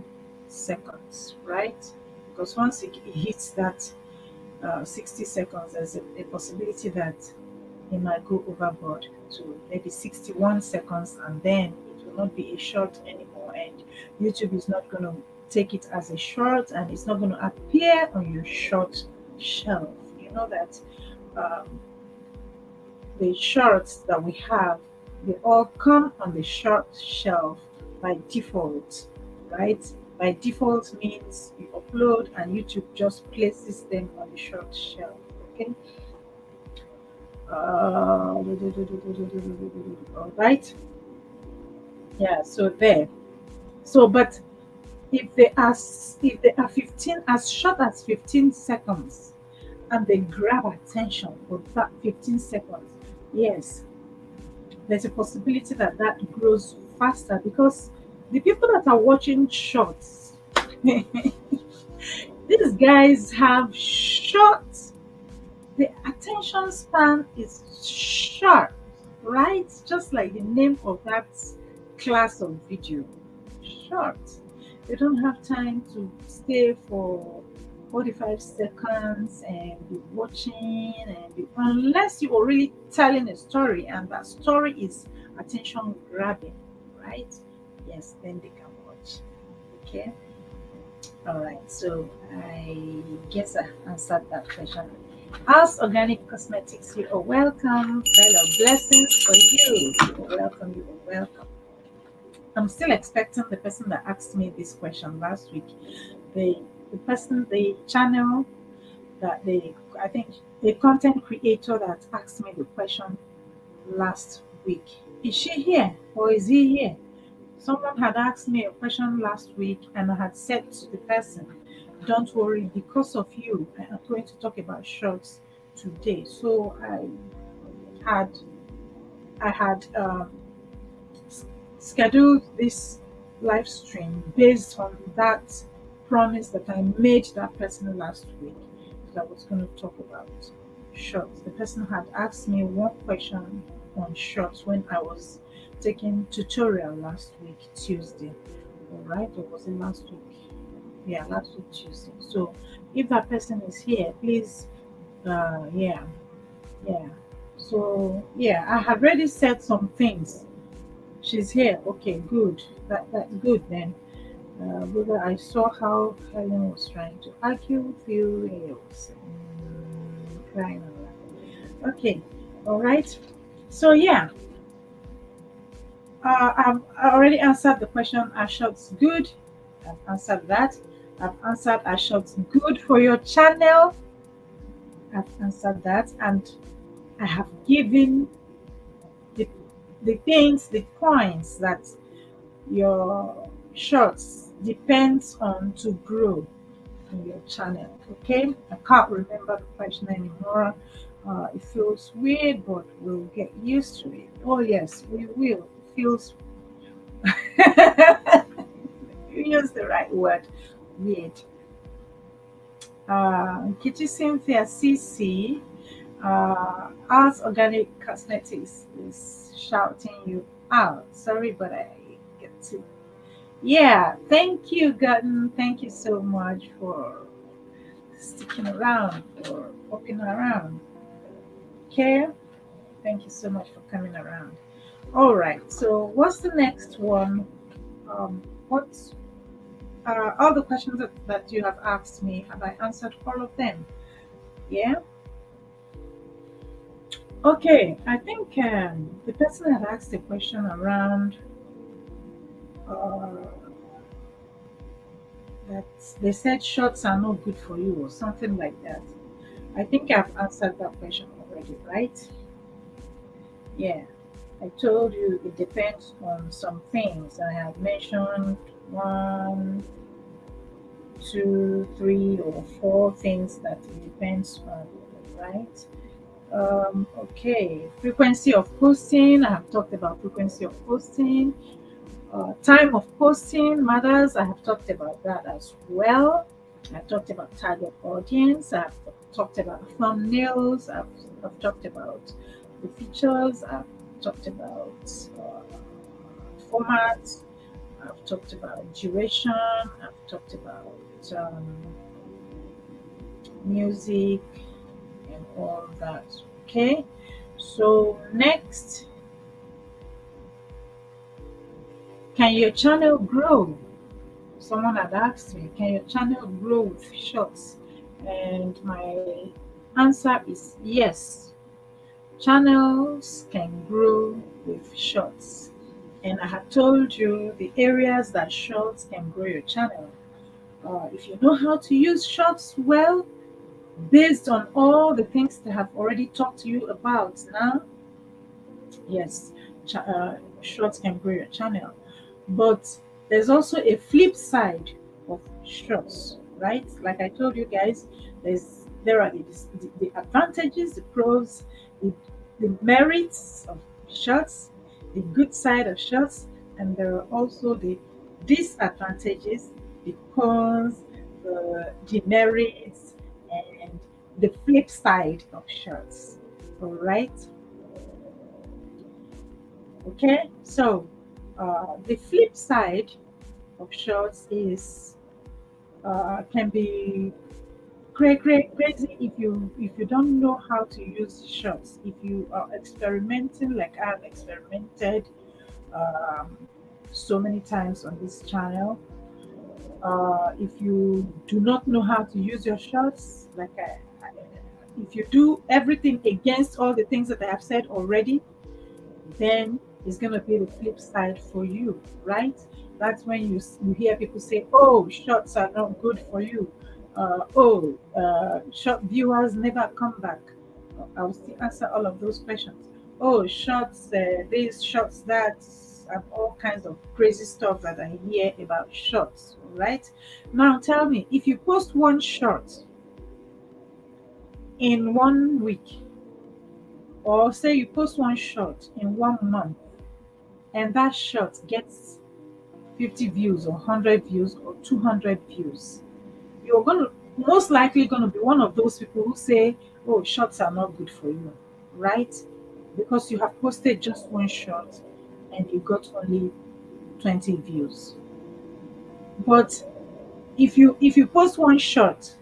seconds, right? Because once it hits that 60 seconds, there's a possibility that it might go overboard to maybe 61 seconds, and then it will not be a short anymore, and YouTube is not going to take it as a short, and it's not going to appear on your short shelf. You know that um, the shorts that we have, they all come on the short shelf by default, right? By default means you upload and YouTube just places them on the short shelf. Okay. All right. Yeah. So there. So, but if they are 15, as short as 15 seconds, and they grab attention for that 15 seconds, yes, there's a possibility that that grows faster because the people that are watching shorts, these guys have short, the attention span is short, right? Just like the name of that class of video, short. They don't have time to stay for 45 seconds and be watching unless you are really telling a story and that story is attention grabbing, right? Yes, then they can watch. Okay. All right. So I guess I answered that question. As Organic Cosmetics, you are welcome. Hello, blessings for you. You are welcome. You are welcome. I'm still expecting the person that asked me this question last week. The person, the channel that I think the content creator that asked me the question last week. Is she here or is he here? Someone had asked me a question last week, and I had said to the person, "Don't worry, because of you, I am going to talk about shorts today." So had I had scheduled this live stream based on that promise that I made that person last week that I was going to talk about shorts. The person had asked me one question on shorts when I was taking tutorial last week, Tuesday. All right, or was it last week? Yeah, last week, Tuesday. So if that person is here, please, yeah, yeah. So yeah, I have already said some things. She's here. Okay, good. That's good then. Brother, I saw how Helen was trying to argue with you. He was crying a lot. Okay, all right. So yeah, I already answered the question. Are shots good? I've answered that. I've answered are shots good for your channel? I've answered that, and I have given the the things, the points that your shorts depends on to grow in your channel. Okay, I can't remember the question anymore. It feels weird, but we'll get used to it. Oh yes, we will. It feels you use the right word, weird. Kitty Cynthia CC, as organic cosmetics is shouting you out. Sorry, but I get to. Yeah, thank you, Gordon. Thank you so much for sticking around, for popping around. Okay, thank you so much for coming around. All right, so what's the next one? What's all the questions that you have asked me? Have I answered all of them? Yeah. Okay, I think the person had asked a question around uh, that they said shots are not good for you or something like that. I think I've answered that question already, right? Yeah. I told you it depends on some things. I have mentioned one, two, three, or four things that it depends on, right? Okay, frequency of posting. I have talked about frequency of posting. Time of posting matters. I have talked about that as well. I've talked about target audience. I've talked about thumbnails. I've talked about the features. I've talked about formats. I've talked about duration. I've talked about music and all that. Okay. So next, can your channel grow? Someone had asked me, can your channel grow with shorts? And my answer is yes. Channels can grow with shorts. And I have told you the areas that shorts can grow your channel. If you know how to use shorts well, based on all the things that I have already talked to you about now, yes, shorts can grow your channel. But there's also a flip side of shorts, right? Like I told you guys, there are the advantages, the pros, the, the merits of shorts, the good side of shorts, and there are also the disadvantages, the cons, the demerits, and the flip side of shorts. All right. Okay, so the flip side of shorts is can be crazy if you don't know how to use shorts. If you are experimenting like I've experimented um, so many times on this channel, if you do not know how to use your shorts, if you do everything against all the things that I have said already, then it's going to be the flip side for you, right? That's when you hear people say, "Oh, shorts are not good for you." Short viewers never come back. I will still answer all of those questions. Oh, shorts, this, shorts, that, and all kinds of crazy stuff that I hear about shorts, right? Now, tell me, if you post one short in 1 week, or say you post one short in 1 month, and that short gets 50 views or 100 views or 200 views, you're going to most likely going to be one of those people who say, oh, shorts are not good for you, right? Because you have posted just one short and you got only 20 views. But if you post one short,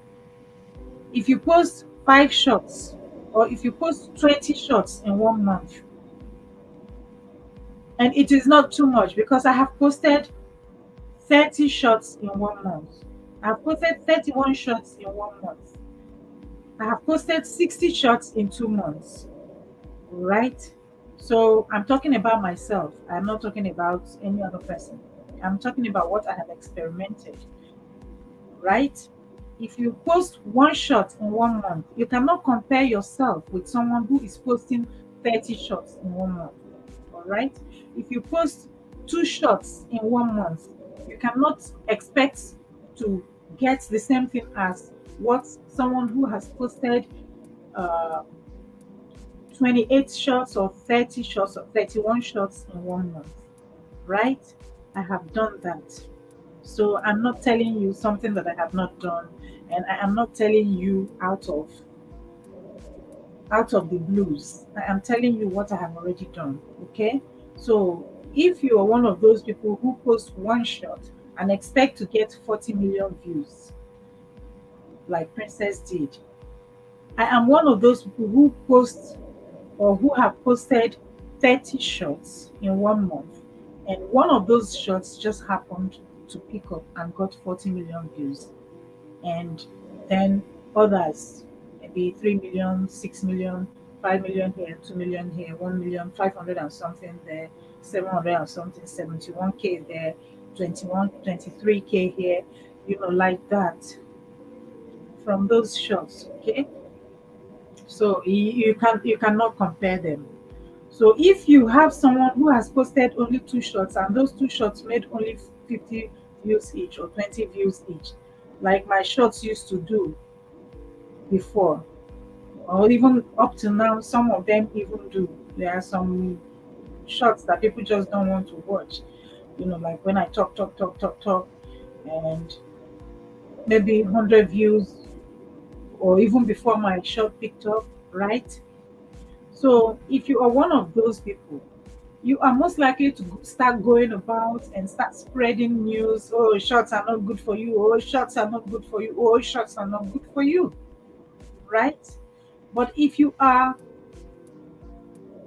if you post 5 shots, or if you post 20 shots in 1 month, and it is not too much because I have posted 30 shots in 1 month. I've posted 31 shots in 1 month. I have posted 60 shots in 2 months, right? So I'm talking about myself. I'm not talking about any other person. I'm talking about what I have experimented, right? If you post one shot in 1 month, you cannot compare yourself with someone who is posting 30 shots in 1 month. All all right? If you post two shots in 1 month, you cannot expect to get the same thing as what someone who has posted uh, 28 shots or 30 shots or 31 shots in 1 month, right? I have done that. So I'm not telling you something that I have not done, and I am not telling you out of the blues. I am telling you what I have already done. Okay. So if you are one of those people who post one shot and expect to get 40 million views, like Princess did, I am one of those people who post or who have posted 30 shots in 1 month. And one of those shots just happened to pick up and got 40 million views. And then others, maybe 3 million, 6 million, 5 million here, 2 million here, 1 million, 500 and something there, 700 and something, 71K there, 21, 23K here, like that from those shots. Okay. So you cannot compare them. So if you have someone who has posted only two shots and those two shots made only 50 views each or 20 views each, like my shots used to do before, or even up to now, some of them even do. There are some shots that people just don't want to watch. Like when I talk, talk, talk, talk, talk, and maybe 100 views, or even before my shot picked up, right? So if you are one of those people, you are most likely to start going about and start spreading news. Oh, shots are not good for you. Oh, shots are not good for you. Oh, shots are not good for you, right? But if you are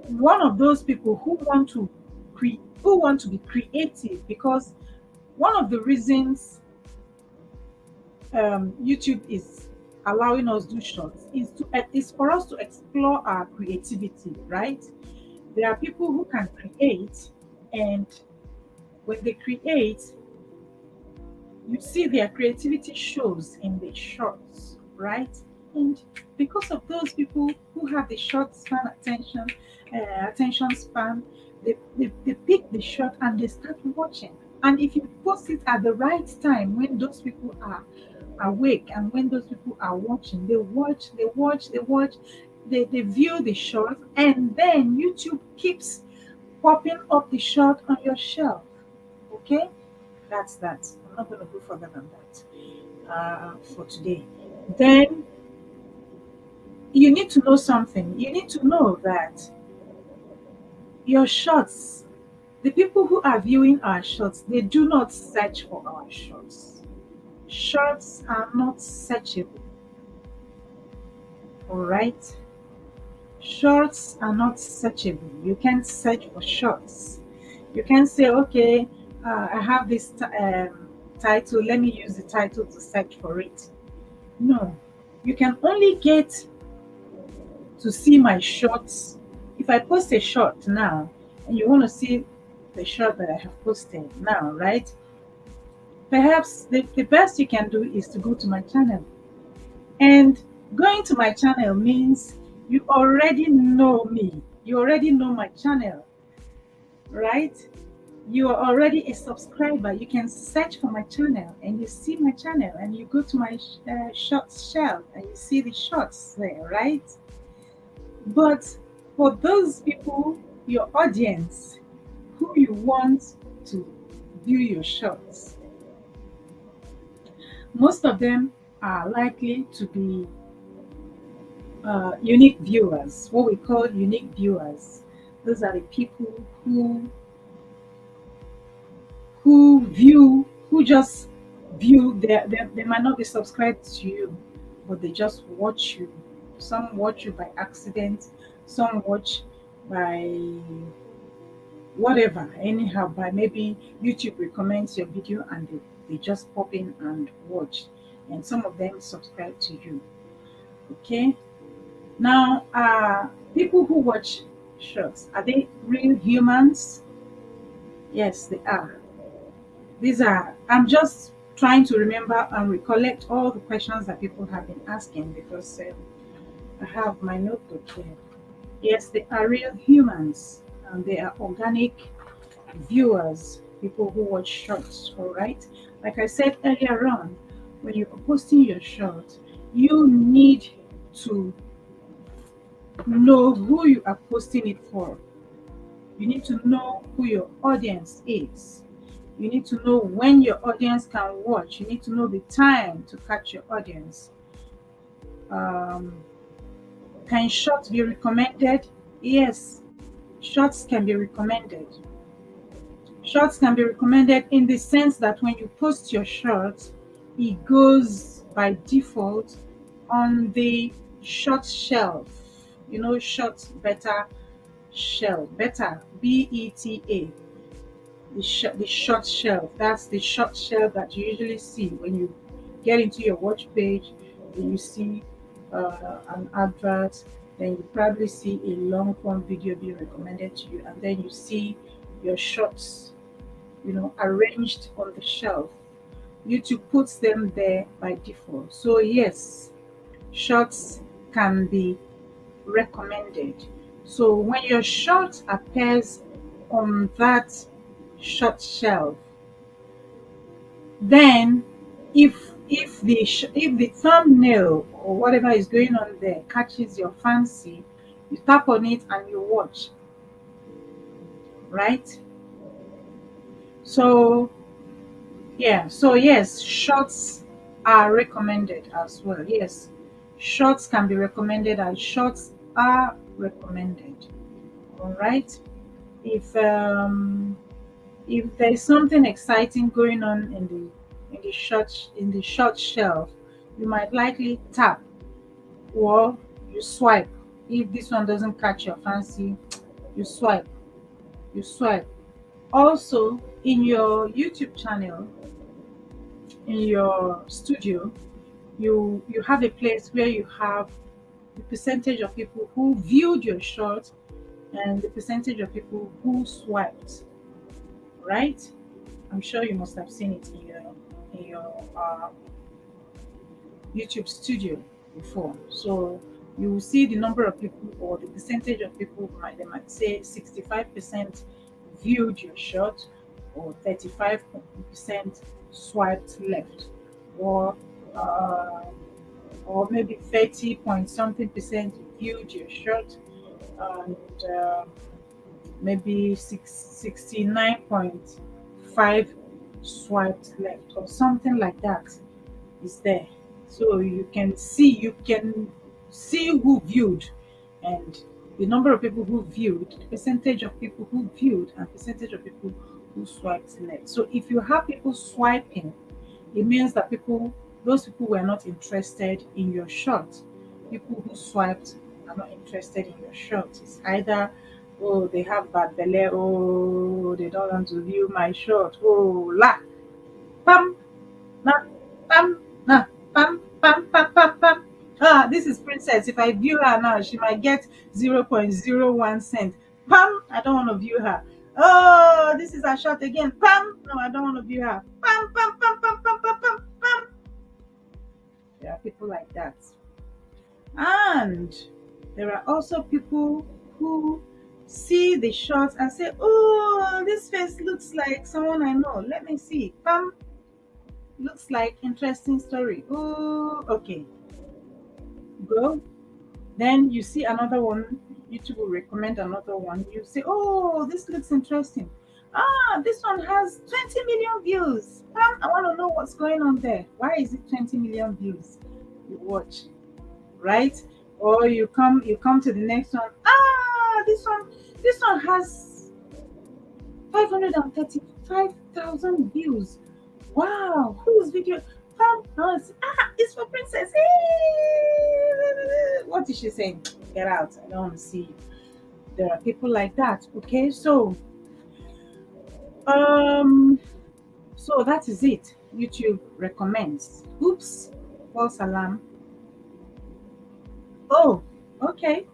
one of those people who want to be creative, because one of the reasons YouTube is allowing us do shorts is for us to explore our creativity, right? There are people who can create, and when they create, you see their creativity shows in the shorts, right? And because of those people who have the short attention span, they pick the short and they start watching. And if you post it at the right time, when those people are awake and when those people are watching, they view the short, and then YouTube keeps popping up the short on your shelf. Okay, that's that. I'm not going to go further than that for today. Then you need to know something. You need to know that your shorts, the people who are viewing our shorts, they do not search for our shorts. Shorts are not searchable. All right. Shorts are not searchable. You can't search for shorts. You can say, okay, I have this title. Let me use the title to search for it. No, you can only get to see my shorts. If I post a short now and you want to see the short that I have posted now, right? Perhaps the best you can do is to go to my channel. And going to my channel means you already know me. You already know my channel, right? You are already a subscriber. You can search for my channel and you see my channel, and you go to my shorts shelf and you see the shorts there, right? But for those people, your audience, who you want to view your shorts, most of them are likely to be unique viewers, what we call unique viewers. Those are the people who just view. They might not be subscribed to you, but they just watch you. Some watch you by accident, some watch by whatever, anyhow, by maybe YouTube recommends your video and they just pop in and watch. And some of them subscribe to you. Okay. Now, people who watch shorts, are they real humans? Yes, they are. I'm just trying to remember and recollect all the questions that people have been asking, because I have my notebook here. Yes, they are real humans. and they are organic viewers, people who watch shorts. All right, like I said earlier on, when you're posting your short, you need to know who you are posting it for. You need to know who your audience is. You need to know when your audience can watch. You need to know the time to catch your audience. um, can shorts be recommended? Yes, shorts can be recommended. Shorts can be recommended in the sense that when you post your short, it goes by default on the short shelf. You know, short beta shelf, beta, BETA, the short shelf. That's the short shelf that you usually see when you get into your watch page. You see an advert, then you probably see a long form video being recommended to you, and then you see your shorts, arranged on the shelf. YouTube puts them there by default. So yes, shorts can be recommended. So when your short appears on that short shelf, then if the thumbnail or whatever is going on there catches your fancy, you tap on it and you watch, right? So yeah, so yes, shorts are recommended as well. Yes, shorts can be recommended and shorts are recommended. All right. If there's something exciting going on in the short shelf, you might likely tap or you swipe. If this one doesn't catch your fancy, you swipe. You swipe. Also, in your YouTube channel, in your studio, you have a place where you have the percentage of people who viewed your short and the percentage of people who swiped, right? I'm sure you must have seen it in your YouTube studio before. So you will see the number of people or the percentage of people. They might say 65% viewed your shot, or 35% swiped left, or uh, or maybe 30 point something percent viewed your shot, and maybe 69.5 swiped left, or something like that is there. So you can see who viewed, and the number of people who viewed, the percentage of people who viewed, and percentage of people who swiped left. So if you have people swiping, it means that those people were not interested in your shot. People who swiped are not interested in your shot. It's either, oh, they have bad belly, oh, they don't want to view my shot, oh la, pam, na, pam, na, pam, pam, pam, pam, pam. Ah, this is Princess. If I view her now, she might get 0.01 cent. Pam, I don't want to view her. Oh, this is a shot again. Pam, no, I don't want to view her. Pam, pam, pam, pam, pam, pam, pam, pam. There are people like that. And there are also people who see the shots and say, oh, this face looks like someone I know. Let me see. Pam, looks like interesting story. Oh, okay. Go. Then you see another one. YouTube will recommend another one. You say, oh, this looks interesting. Ah, this one has 20 million views. I want to know what's going on there. Why is it 20 million views? You watch, right? Or you come to the next one. Ah, this one has 535,000 views. Wow, whose video? It's for Princess. Hey! What is she saying? Get out. I don't want to see you. There are people like that. Okay, um, so that is it. YouTube recommends. Oops, false alarm. Oh, okay.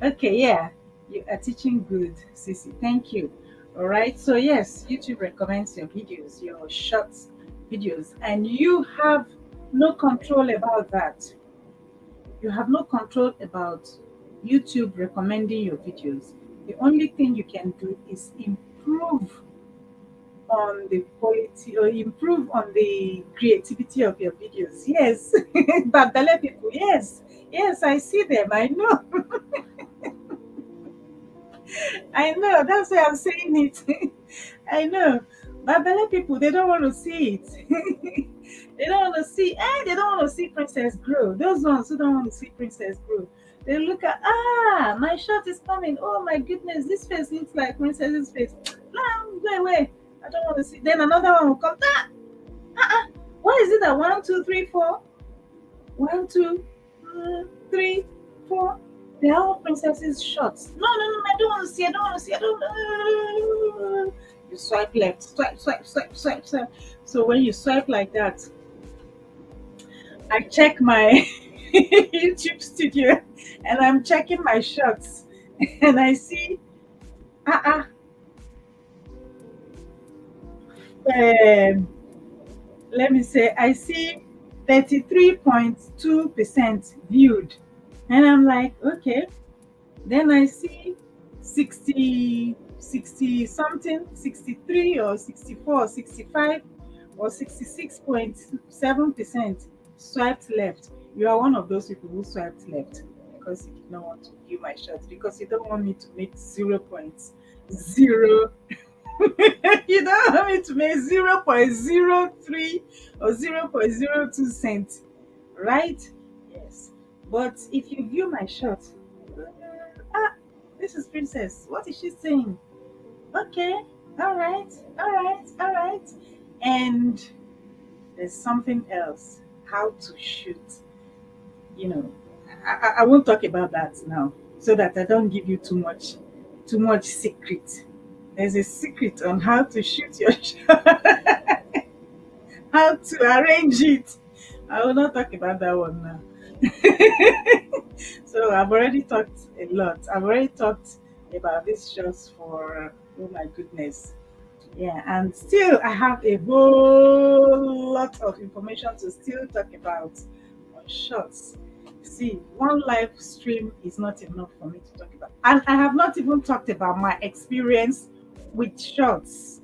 Okay, yeah. You are teaching good, Sissy. Thank you. All right. So yes, YouTube recommends your videos, your short videos, and you have no control about that. You have no control about YouTube recommending your videos. The only thing you can do is improve on the quality or improve on the creativity of your videos. Yes, but Bale people, yes, yes, I see them. I know, I know. That's why I'm saying it. I know. But Bale people, they don't want to see it. They don't want to see, they don't want to see Princess grow. Those ones who don't want to see Princess grow. They look at, my shot is coming. Oh my goodness, this face looks like Princess's face. No, go away. I don't want to see. Then another one will come. Why is it that one, two, three, four? One, two, three, four. They're all princesses shots. No, no, no, I don't want to see. I don't want to see. I don't. You swipe left, swipe, swipe, swipe, swipe, swipe. So when you swipe like that, I check my YouTube studio, and I'm checking my shots, and I see, uh, uh, um, let me say, I see 33.2% viewed, and I'm like, okay. Then I see 60, 60 something, 63 or 64, 65 or 66.7% swiped left. You are one of those people who swiped left because you did not want to view my shots, because you don't want me to make 0.0. You don't want me to make 0.03 or 0.02 cents, right? Yes. But if you view my shot, ah, this is Princess. What is she saying? Okay, all right, all right, all right. And there's something else. How to shoot. You know, I won't talk about that now, so that I don't give you too much secret. There's a secret on how to shoot your shot, how to arrange it. I will not talk about that one now. So I've already talked a lot. I've already talked about these shows for, oh my goodness. Yeah, and still I have a whole lot of information to still talk about on shots. See, one live stream is not enough for me to talk about. And I have not even talked about my experience with shots.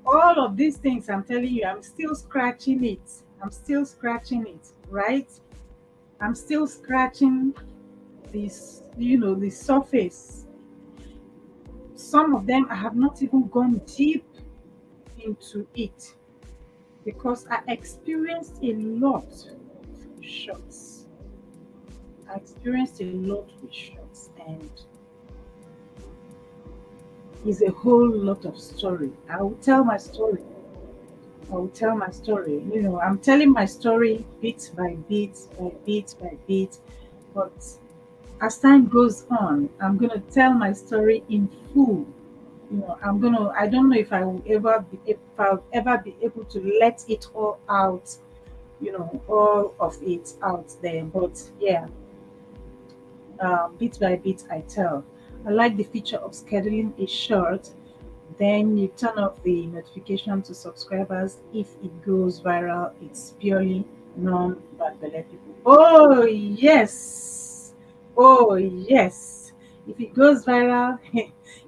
All of these things I'm telling you, I'm still scratching it. I'm still scratching it, right? I'm still scratching this, the surface. Some of them I have not even gone deep into it, because I experienced a lot with shots. I experienced a lot with shots, and it's a whole lot of story. I will tell my story. I will tell my story. I'm telling my story bit by bit, by bit by bit. But as time goes on, I'm gonna tell my story in full. I don't know if I will ever be, if I'll ever be able to let it all out, all of it out there. But yeah, bit by bit, I tell. I like the feature of scheduling a short. Then you turn off the notification to subscribers. If it goes viral, it's purely non bad belly people. Oh yes, oh yes. If it goes viral,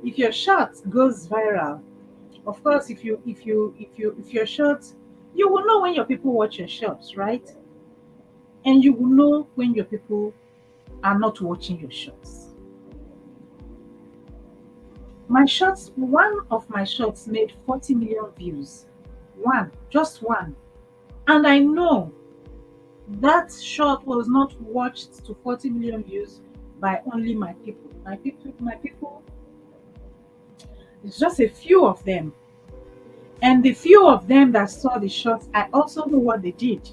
if your short goes viral, of course, if your short, you will know when your people watch your shorts, right? And you will know when your people are not watching your shorts. My shorts, one of my shorts made 40 million views. One, just one. And I know that short was not watched to 40 million views by only my people. My people, it's just a few of them. And the few of them that saw the short, I also know what they did.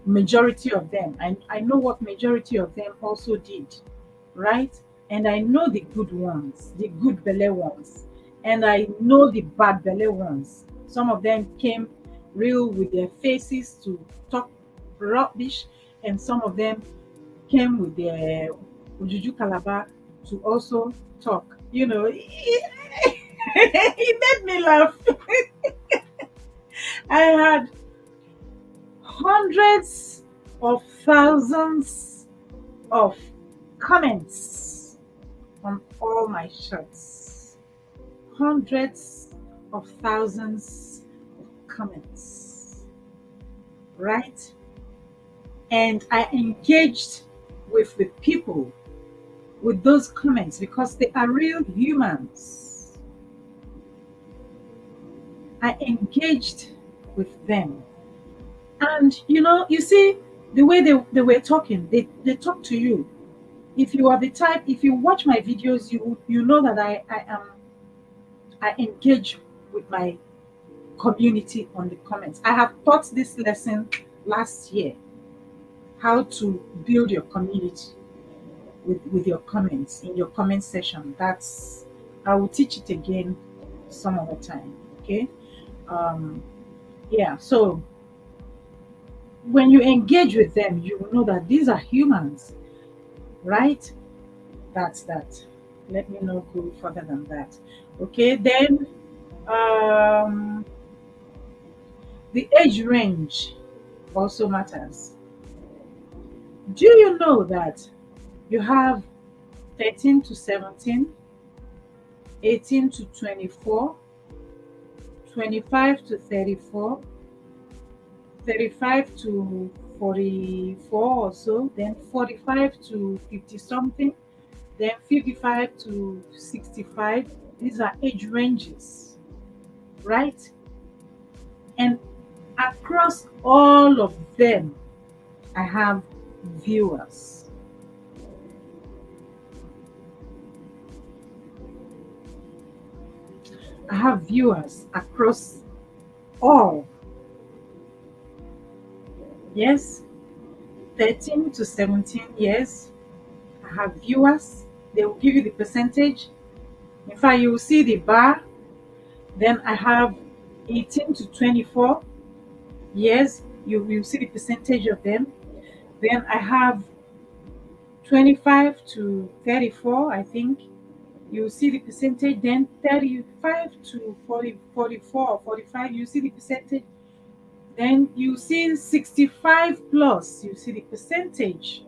Majority of them. I know what majority of them also did, right? And I know the good ones, the good belly ones, and I know the bad belly ones. Some of them came real with their faces to talk rubbish, and some of them came with their Ujuju Calabar to also talk. It made me laugh. I had hundreds of thousands of comments on all my shots. Hundreds of thousands of comments, right? And I engaged with the people with those comments because they are real humans. I engaged with them. And you see, the way they were talking, they talk to you. If you are the type, if you watch my videos, you know that I engage with my community on the comments. I have taught this lesson last year, how to build your community with your comments in your comment section. That's I will teach it again some other time. Okay. Um yeah, so when you engage with them, you will know that these are humans, right? That's that. Let me not go further than that. Okay, then um the age range also matters. Do you know that you have 13 to 17, 18 to 24, 25 to 34, 35 to 44 or so, then 45 to 50 something, then 55 to 65. These are age ranges, right? And across all of them, I have viewers. I have viewers across all. Yes, 13 to 17 years. I have viewers. They will give you the percentage. In fact, you will see the bar. Then I have 18 to 24 years. You will see the percentage of them. Then I have 25 to 34, I think. You see the percentage. Then 35 to 40, 44 or 45, you see the percentage. Then you see 65 plus, you see the percentage.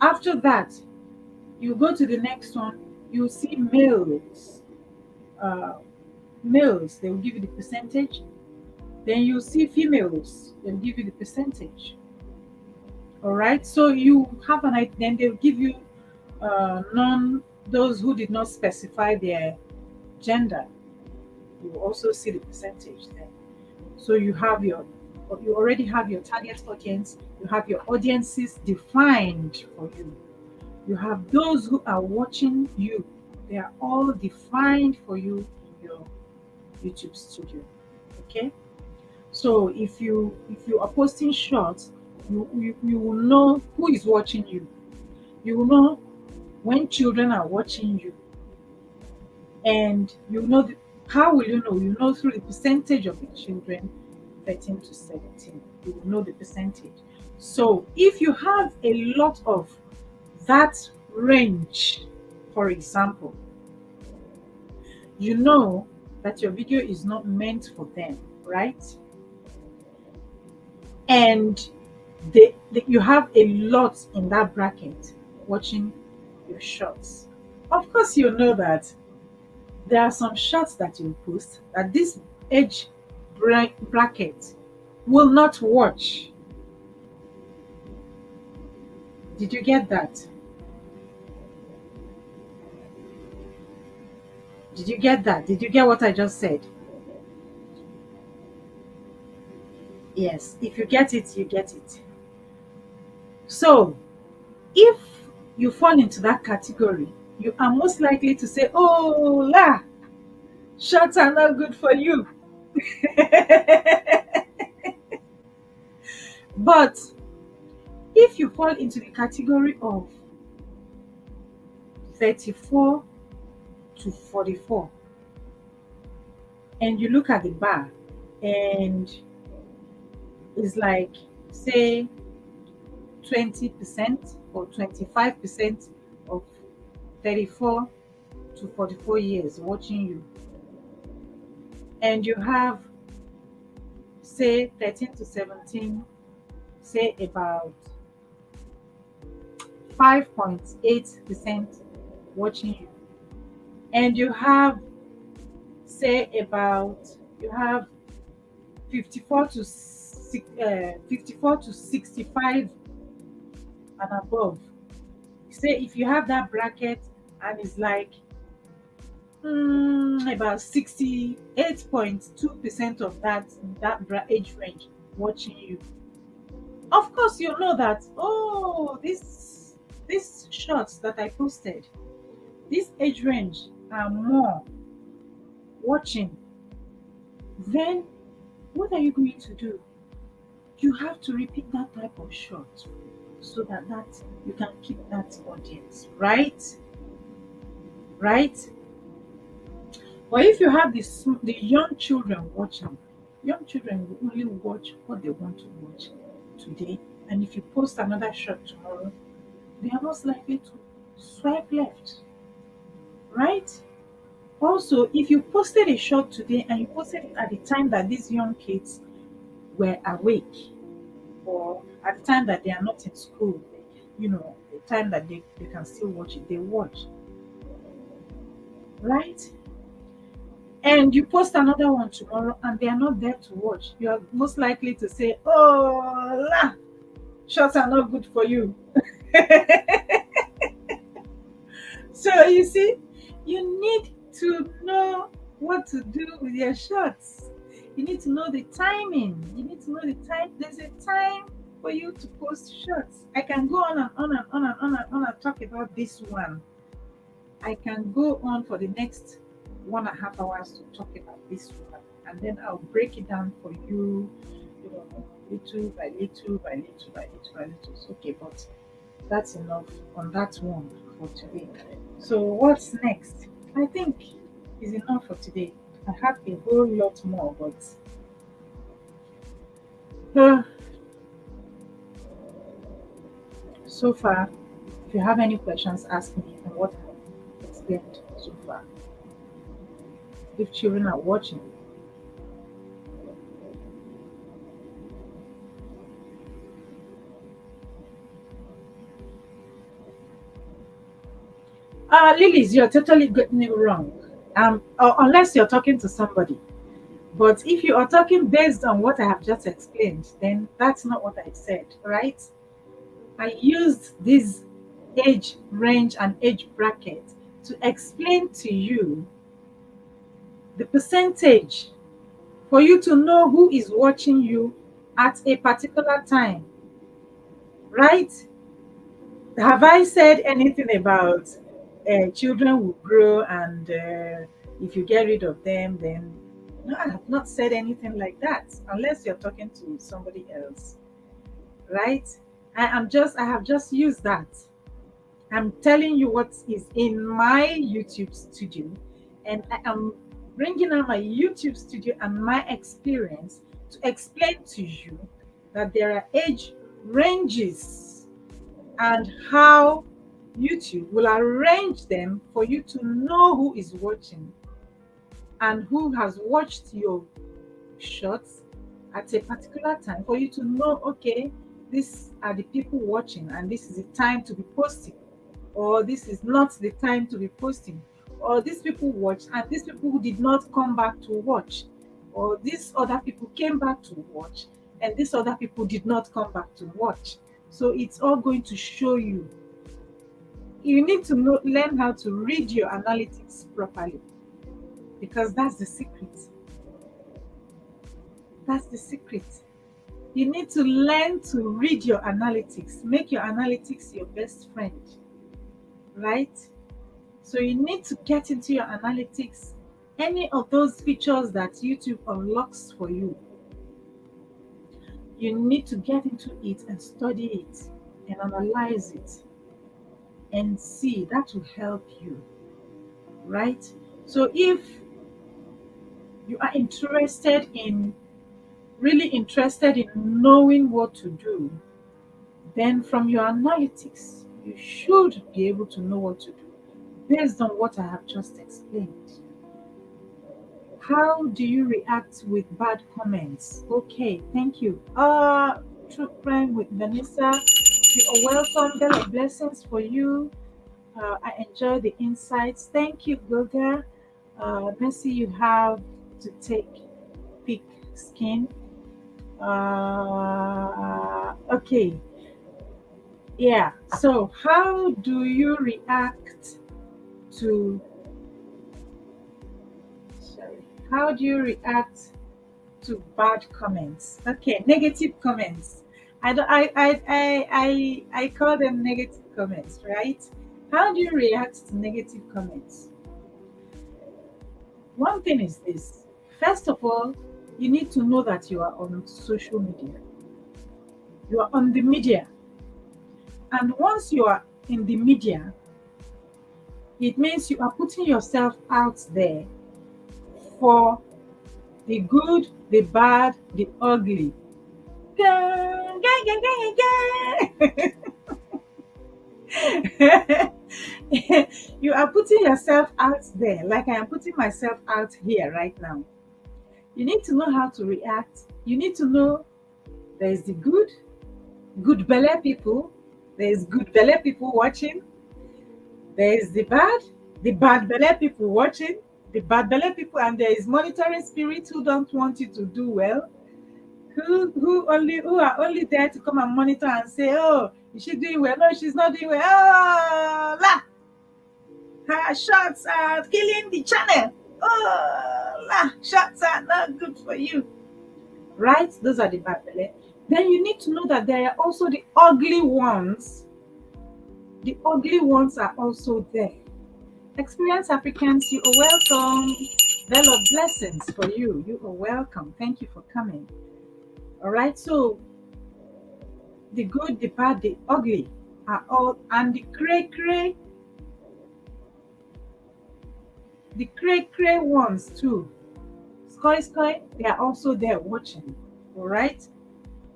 After that, you go to the next one, you see males. Uh, Males, they will give you the percentage. Then you see females, they'll give you the percentage. All right, so you have an idea, then they'll give you non those who did not specify their gender. You will also see the percentage there. So you already have your target audience, you have your audiences defined for you. You have those who are watching you. They are all defined for you in your YouTube studio. Okay? So if you are posting shorts, you will know who is watching you. You will know when children are watching you. And you know how will you know? You know through the percentage of the children 13 to 17. You will know the percentage. So if you have a lot of that range, for example, you know that your video is not meant for them, right? And you have a lot in that bracket watching your shorts. Of course, you know that there are some shorts that you post that this age bracket will not watch. Did you get that? Did you get that? Did you get what I just said? Yes, if you get it, you get it. So, if you fall into that category, you are most likely to say, "Oh, la, shorts are not good for you." But if you fall into the category of 34 to 44, and you look at the bar, and it's like, say, 20% or 25% of 34 to 44 years watching you, and you have, say, 13 to 17, say about 5.8% watching you, and you have, say, about, you have 54 to 65 and above. Say if you have that bracket and it's like about 68.2% of that age range watching you, of course you know that, oh, this shots that I posted, this age range are more watching. Then what are you going to do? You have to repeat that type of shot so that you can keep that audience, right. But if you have the young children watching, young children will only watch what they want to watch today. And if you post another shot tomorrow, they are most likely to swipe left, right? Also, if you posted a shot today and you posted it at the time that these young kids were awake, or at the time that they are not in school, the time that they can still watch it, they watch, right? And you post another one tomorrow and they are not there to watch, you are most likely to say, oh, la, shots are not good for you. So you see, you need to know what to do with your shots. You need to know the timing. You need to know the time. There's a time for you to post shots. I can go on and on and on and on and on and talk about this one. I can go on for the next 1.5 hours to talk about this one, and then I'll break it down for you, little by little by little by little by little. It's okay, but that's enough on that one for today. So what's next? I think is enough for today. I have a whole lot more, but uh, so far, if you have any questions, ask me on what I've explained so far. If children are watching, Lilies, you're totally getting it wrong. Or unless you're talking to somebody. But if you are talking based on what I have just explained, then that's not what I said, right? I used this age range and age bracket to explain to you the percentage for you to know who is watching you at a particular time, right? Have I said anything about children will grow and if you get rid of them, then no, I have not said anything like that unless you're talking to somebody else, right? I have just used that. I'm telling you what is in my YouTube studio, and I am bringing on my YouTube studio and my experience to explain to you that there are age ranges and how YouTube will arrange them for you to know who is watching and who has watched your shots at a particular time, for you to know, okay, these are the people watching and this is the time to be posting, or this is not the time to be posting, or these people watch and these people who did not come back to watch, or these other people came back to watch and these other people did not come back to watch. So it's all going to show you. You need to learn how to read your analytics properly, because that's the secret. That's the secret. You need to learn to read your analytics, make your analytics your best friend, right? So you need to get into your analytics. Any of those features that YouTube unlocks for you, you need to get into it and study it and analyze it and see. That will help you, right? So if you are really interested in knowing what to do, then from your analytics, you should be able to know what to do based on what I have just explained. How do you react with bad comments? Okay, thank you. True crime with Vanessa. You are welcome. There are blessings for you. I enjoy the insights. Thank you, Goga. Mercy, you have to take thick skin. Okay, yeah. So, how do you react to? Sorry. How do you react to bad comments? Okay, negative comments. I don't. I call them negative comments, right? How do you react to negative comments? One thing is this. First of all, you need to know that you are on social media. You are on the media. And once you are in the media, it means you are putting yourself out there for the good, the bad, the ugly. Gang, gang, gang, gang, gang. You are putting yourself out there, like I am putting myself out here right now. You need to know how to react. You need to know there is the good belly people. There is good belly people watching. There is the bad belly people watching, the bad belly people, and there is monitoring spirits who don't want you to do well, who are only there to come and monitor and say, oh, is she doing well? No, she's not doing well. Oh, la, her shots are killing the channel. Oh, la, shots are not good for you. Right? Those are the bad belly. Then you need to know that there are also the ugly ones. The ugly ones are also there. Experienced Africans, you are welcome. Bell of blessings for you. You are welcome. Thank you for coming. All right. So the good, the bad, the ugly are all, and the cray ones too. Sky, they are also there watching. All right.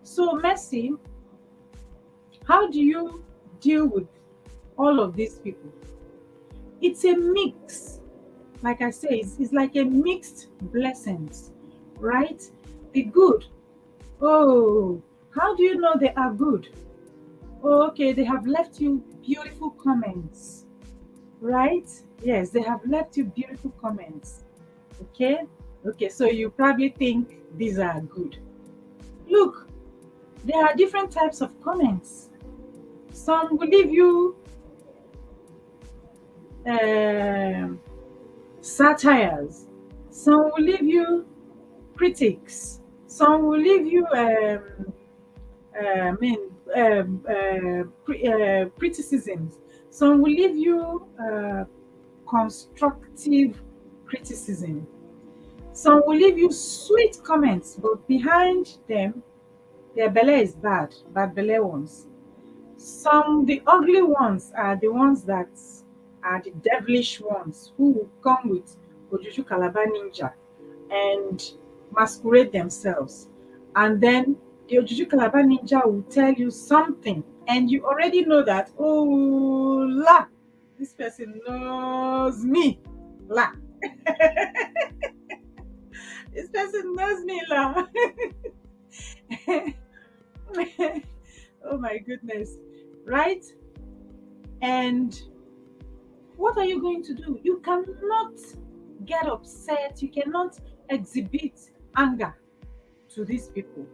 So Mercy, how do you deal with all of these people? It's a mix. Like I say, it's like a mixed blessings, right? The good. Oh, how do you know they are good? Oh, okay, they have left you beautiful comments, right? Yes, they have left you beautiful comments. Okay, okay, so you probably think these are good. Look, there are different types of comments. Some will leave you um satires, some will leave you critics, some will leave you I mean, criticisms. Some will leave you constructive criticism. Some will leave you sweet comments, but behind them, their belly is bad belly ones. Some, the ugly ones, are the ones that are the devilish ones who will come with Ojuju Calabar Ninja and masquerade themselves. And then the Ojuju Calabar Ninja will tell you something, and you already know that, oh, la, this person knows me, la. This person knows me, la. Oh my goodness, right? And what are you going to do? You cannot get upset, you cannot exhibit anger to these people,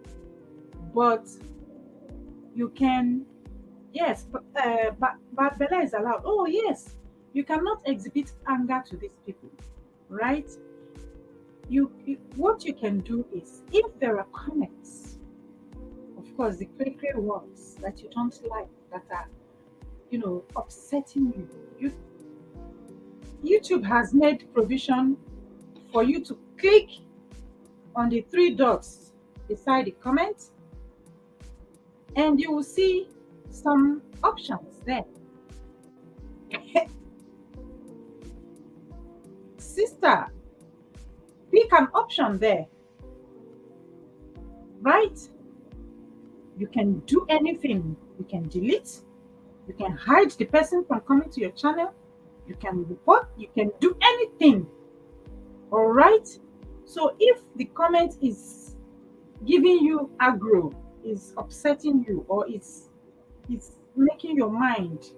but you can, yes, but Bella is allowed. Oh, yes, you cannot exhibit anger to these people, right? What you can do is, if there are comments, of course, the cray ones that you don't like, that are, upsetting YouTube has made provision for you to click on the three dots beside the comment, and you will see some options there. Sister, pick an option there, right? You can do anything. You can delete, you can hide the person from coming to your channel, you can report, you can do anything. All right. So if the comment is giving you aggro, is upsetting you, or it's making your mind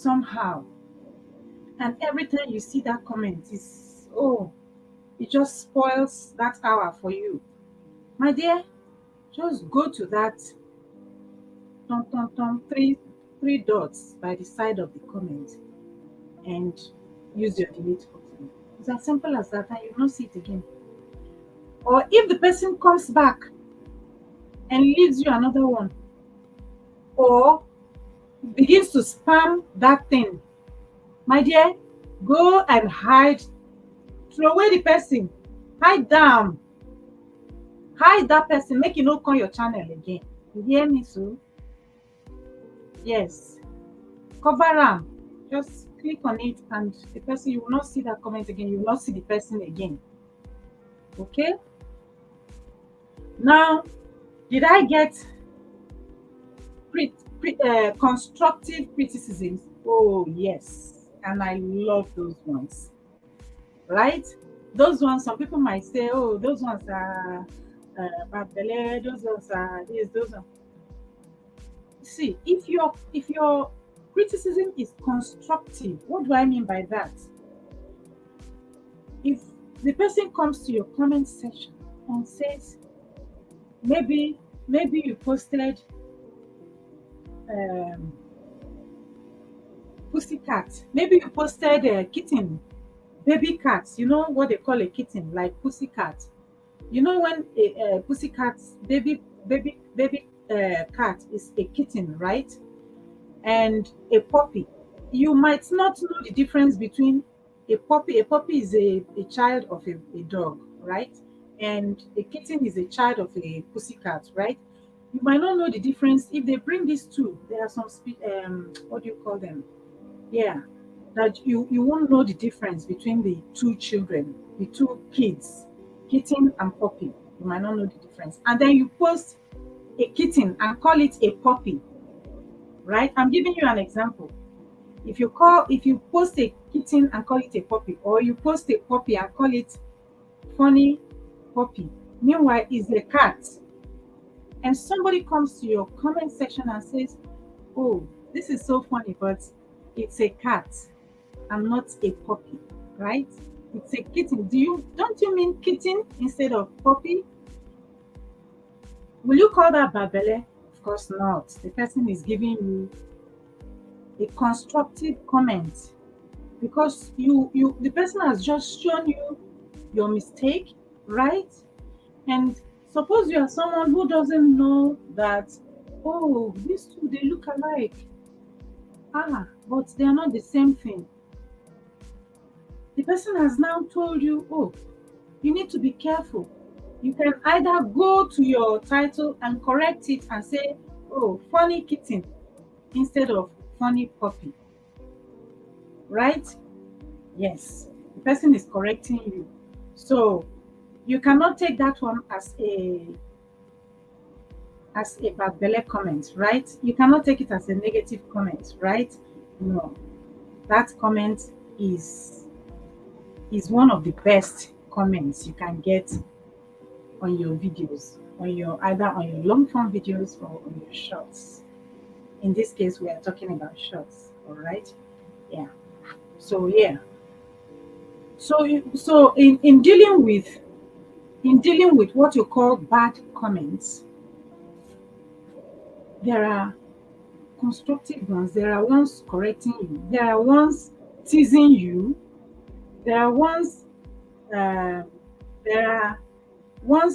somehow. And every time you see that comment, it just spoils that hour for you. My dear, just go to that three dots by the side of the comment and use your delete button. It's as simple as that, and you will not see it again. Or if the person comes back and leaves you another one, or begins to spam that thing, my dear, go and hide, throw away the person, hide down, hide that person, make you no call your channel again. You hear me, so? Yes. Cover am. Just click on it, and the person, you will not see that comment again. You will not see the person again. Okay? Now, did I get constructive criticisms? Oh, yes. And I love those ones. Right? Those ones, some people might say, oh, those ones are bad belly, those ones are this, those are. See, if your criticism is constructive, what do I mean by that? If the person comes to your comment section and says, maybe you posted pussycat, maybe you posted a kitten, baby cats. You know what they call a kitten, like pussycat. You know when a pussycat baby cat is a kitten, right? And a puppy. You might not know the difference between a puppy. A puppy is a child of a dog, right? And a kitten is a child of a pussycat, right? You might not know the difference. If they bring these two, there are some what do you call them? Yeah, that you won't know the difference between the two children, the two kids, kitten and puppy. You might not know the difference. And then you post a kitten and call it a puppy, right? I'm giving you an example. If you post a kitten and call it a puppy, or you post a puppy and call it funny puppy, meanwhile it's a cat, and somebody comes to your comment section and says, oh, this is so funny, but it's a cat and not a puppy, right? It's a kitten. Don't you mean kitten instead of puppy? Will you call that babele? Of course not. The person is giving you a constructive comment, because the person has just shown you your mistake, right? And suppose you are someone who doesn't know that, oh, these two, they look alike, but they are not the same thing. The person has now told you, oh, you need to be careful. You can either go to your title and correct it and say, oh, funny kitten instead of funny puppy, right? Yes, the person is correcting you. So you cannot take that one as a bad belly comment, right? You cannot take it as a negative comment, right? No, that comment is one of the best comments you can get on your videos, either on your long form videos or on your shorts. In this case, we are talking about shorts, all right? Yeah. So yeah. So in dealing with what you call bad comments, there are constructive ones, there are ones correcting you, there are ones teasing you, there are ones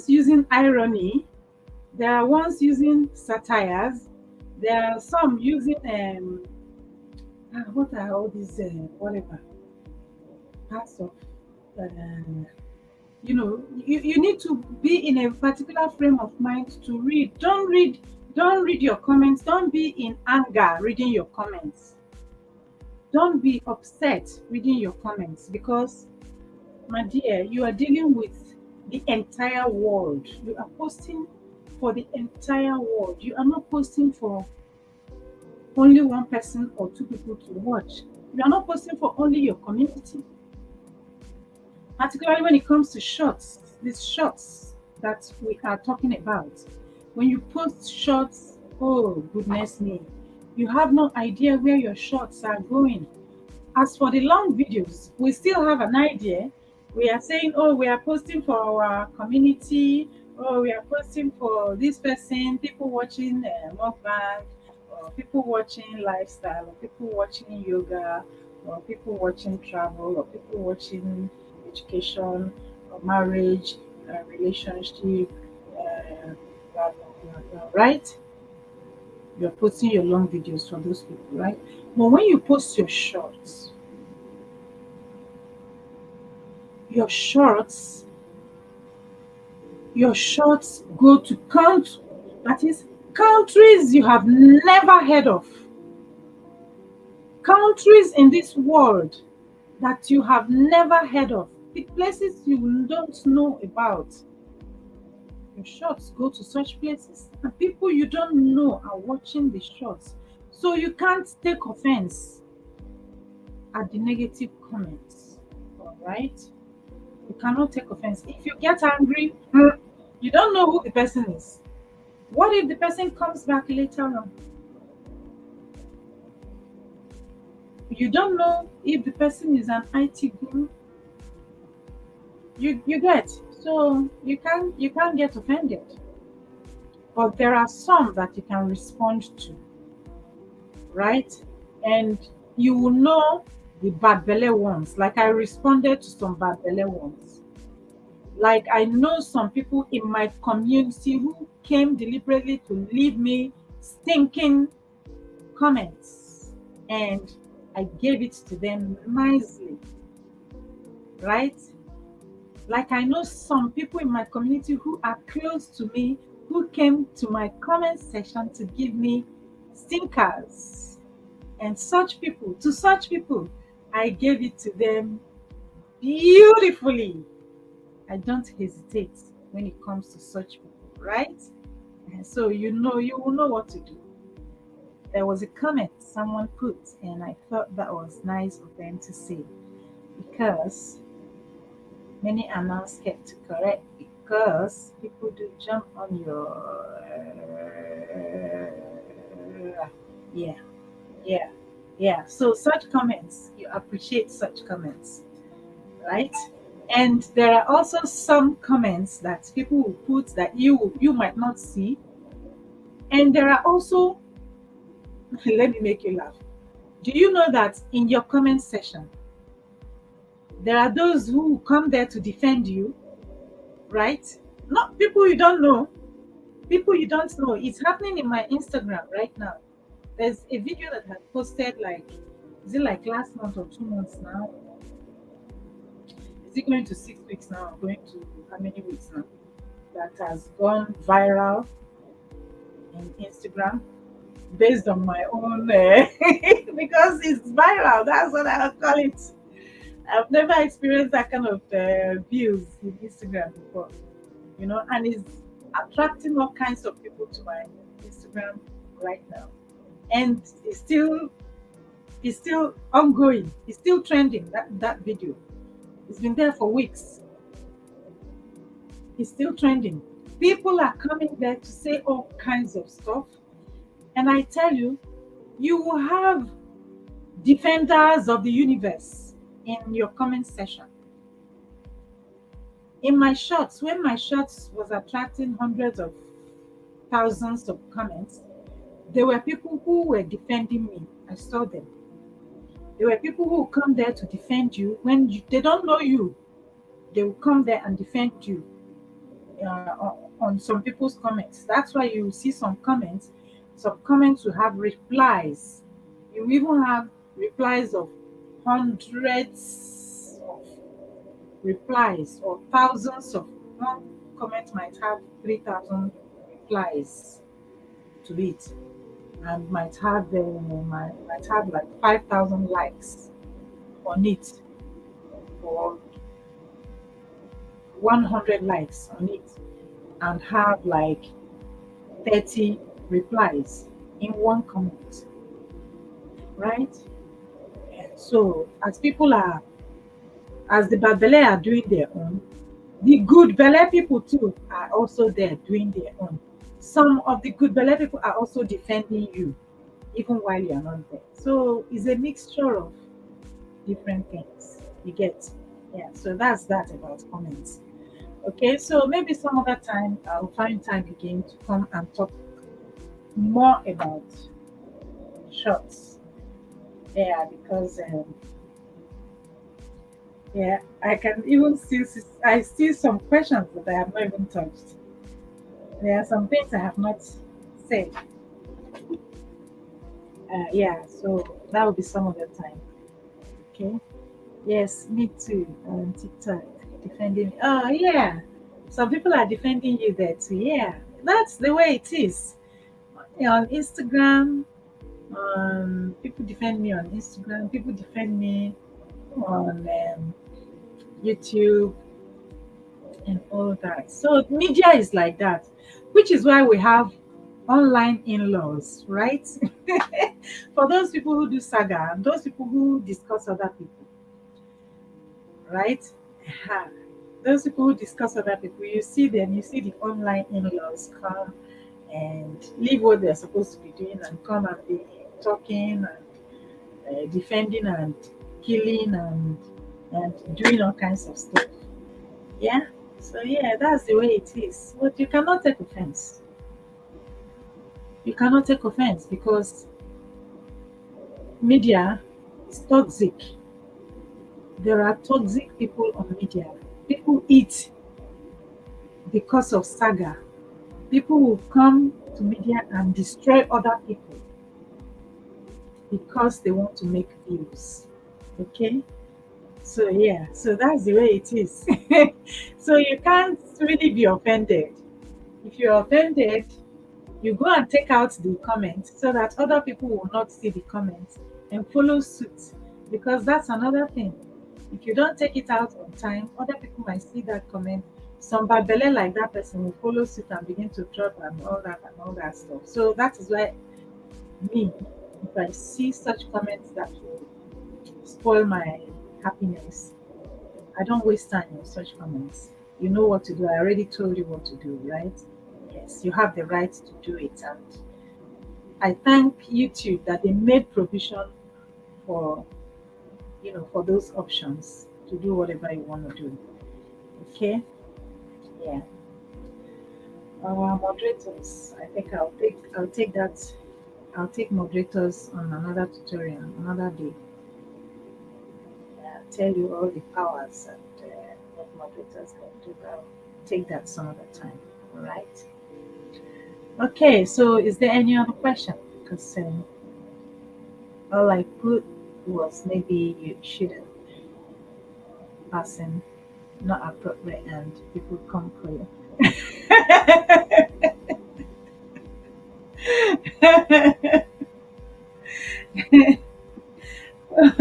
using irony, there are ones using satires, there are some using what are all these whatever parts of you need to be in a particular frame of mind to read. Don't read your comments. Don't be in anger reading your comments. Don't be upset reading your comments, because, my dear, you are dealing with the entire world. You are posting for the entire world. You are not posting for only one person or two people to watch. You are not posting for only your community. Particularly when it comes to shorts, these shorts that we are talking about. When you post shorts, oh goodness me, You have no idea where your shorts are going. As for the long videos, we still have an idea. We are saying, oh, we are posting for our community, or we are posting for this person, people watching mukbang, or people watching lifestyle, or people watching yoga, or people watching travel, or people watching education, or marriage, relationship, blah, blah, blah, blah, right? You're posting your long videos for those people, right? But when you post your shorts, your shorts go to that is countries you have never heard of, countries in this world that you have never heard of, the places you don't know about. Your shorts go to such places, and people you don't know are watching the shorts. So you can't take offense at the negative comments. All right? You cannot take offense. If you get angry, you don't know who the person is. What if the person comes back later on? You don't know if the person is an IT guru. You get, so you can't get offended. But there are some that you can respond to, right? And you will know the bad belly ones. Like I responded to some bad belly ones. Like I know some people in my community who came deliberately to leave me stinking comments, and I gave it to them nicely, right? Like I know some people in my community who are close to me who came to my comment section to give me stinkers. And to such people, I gave it to them beautifully. I don't hesitate when it comes to such people, right? And so you will know what to do. There was a comment someone put, and I thought that was nice of them to say, because many are now scared to correct, because people do jump on your yeah, yeah, yeah. So such comments, you appreciate such comments, right? And there are also some comments that people will put that you might not see, and there are also let me make you laugh. Do you know that in your comment section there are those who come there to defend you, right? Not people you don't know, people you don't know. It's happening in my Instagram right now. There's a video that I posted, like, is it like last month or 2 months now? Is it going to 6 weeks now? Going to how many weeks now? That has gone viral in Instagram based on my own, because it's viral. That's what I'll call it. I've never experienced that kind of views in Instagram before, and it's attracting all kinds of people to my Instagram right now. And it's still ongoing. It's still trending. That video. It's been there for weeks. It's still trending. People are coming there to say all kinds of stuff. And I tell you, you will have defenders of the universe in your comment section. In my shorts, when my shorts was attracting hundreds of thousands of comments, there were people who were defending me. I saw them. There were people who come there to defend you when they don't know you. They will come there and defend you on some people's comments. That's why you see some comments. Some comments will have replies. You even have replies of hundreds of replies, or thousands of one comment might have 3,000 replies to it, and might have like 5,000 likes on it, or 100 likes on it, and have like 30 replies in one comment, right? And so as the bad belle are doing their own, the good belle people too are also there doing their own. Some of the good belle people are also defending you. even while you're not there. So it's a mixture of different things. You get? Yeah. So that's that about comments. Okay. So maybe some other time I'll find time again to come and talk more about shorts. Yeah, because yeah, I can even still see, I see some questions that I have not even touched. There are some things I have not said. Yeah, so that will be some of the time. Okay. Yes, me too. On TikTok, defending. Oh yeah, some people are defending you there too. Yeah, that's the way it is. Yeah, on Instagram, people defend me on Instagram. People defend me on YouTube and all that. So media is like that, which is why we have online in-laws, right? For those people who do saga and those people who discuss other people, right? Ha. Those people who discuss other people, you see them, you see the online in-laws come and leave what they're supposed to be doing and come and be talking and defending and killing and doing all kinds of stuff. Yeah. So yeah, that's the way it is. But you cannot take offense. You cannot take offense because media is toxic. There are toxic people on media. People eat because of saga. People will come to media and destroy other people because they want to make views. Okay? So yeah, so that's the way it is. So you can't really be offended. If you're offended, you go and take out the comments so that other people will not see the comments and follow suit. Because that's another thing. If you don't take it out on time, other people might see that comment. Some babele like that person will follow suit and begin to drop and all that stuff. So that is why me, if I see such comments that will spoil my happiness, I don't waste time on such comments. You know what to do. I already told you what to do, right? Yes, you have the right to do it. And I thank YouTube that they made provision for for those options to do whatever you want to do. Okay? Yeah. Our moderators. I think I'll take moderators on another tutorial, another day. Tell you all the powers and what moderators can do. I'll take that some other time. All right. Okay. So, is there any other question? Because all I put was maybe you shouldn't passing not appropriate and people come for you.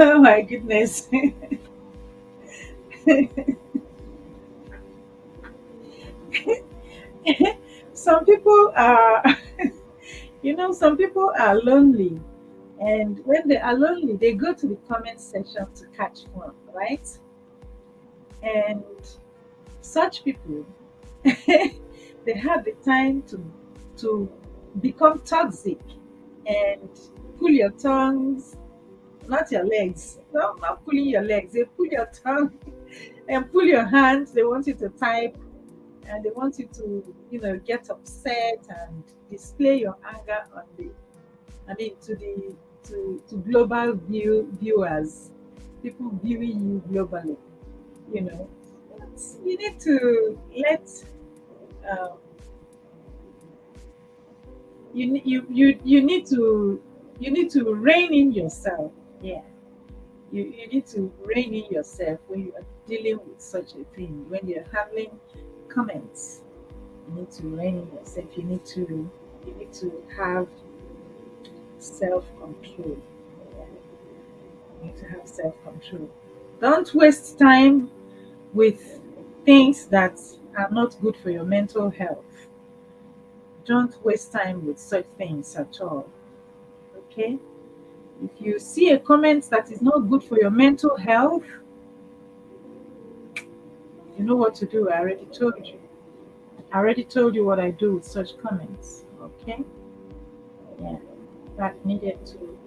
Oh my goodness. Some people are, some people are lonely. And when they are lonely, they go to the comment section to catch fun, right? And such people, they have the time to become toxic and pull your tongues, not your legs. No, not pulling your legs. They pull your tongue and pull your hands. They want you to type and they want you to, get upset and display your anger on the, I mean, to global viewers, people viewing you globally. You know, you need to let um, you need to rein in yourself. Yeah, you need to rein in yourself when you are dealing with such a thing. When you're handling comments, you need to rein in yourself. You need to have self control. Yeah, you need to have self control. Don't waste time with things that are not good for your mental health. Don't waste time with such things at all. Okay? If you see a comment that is not good for your mental health, you know what to do. I already told you. I already told you what I do with such comments. Okay? Yeah. that needed to.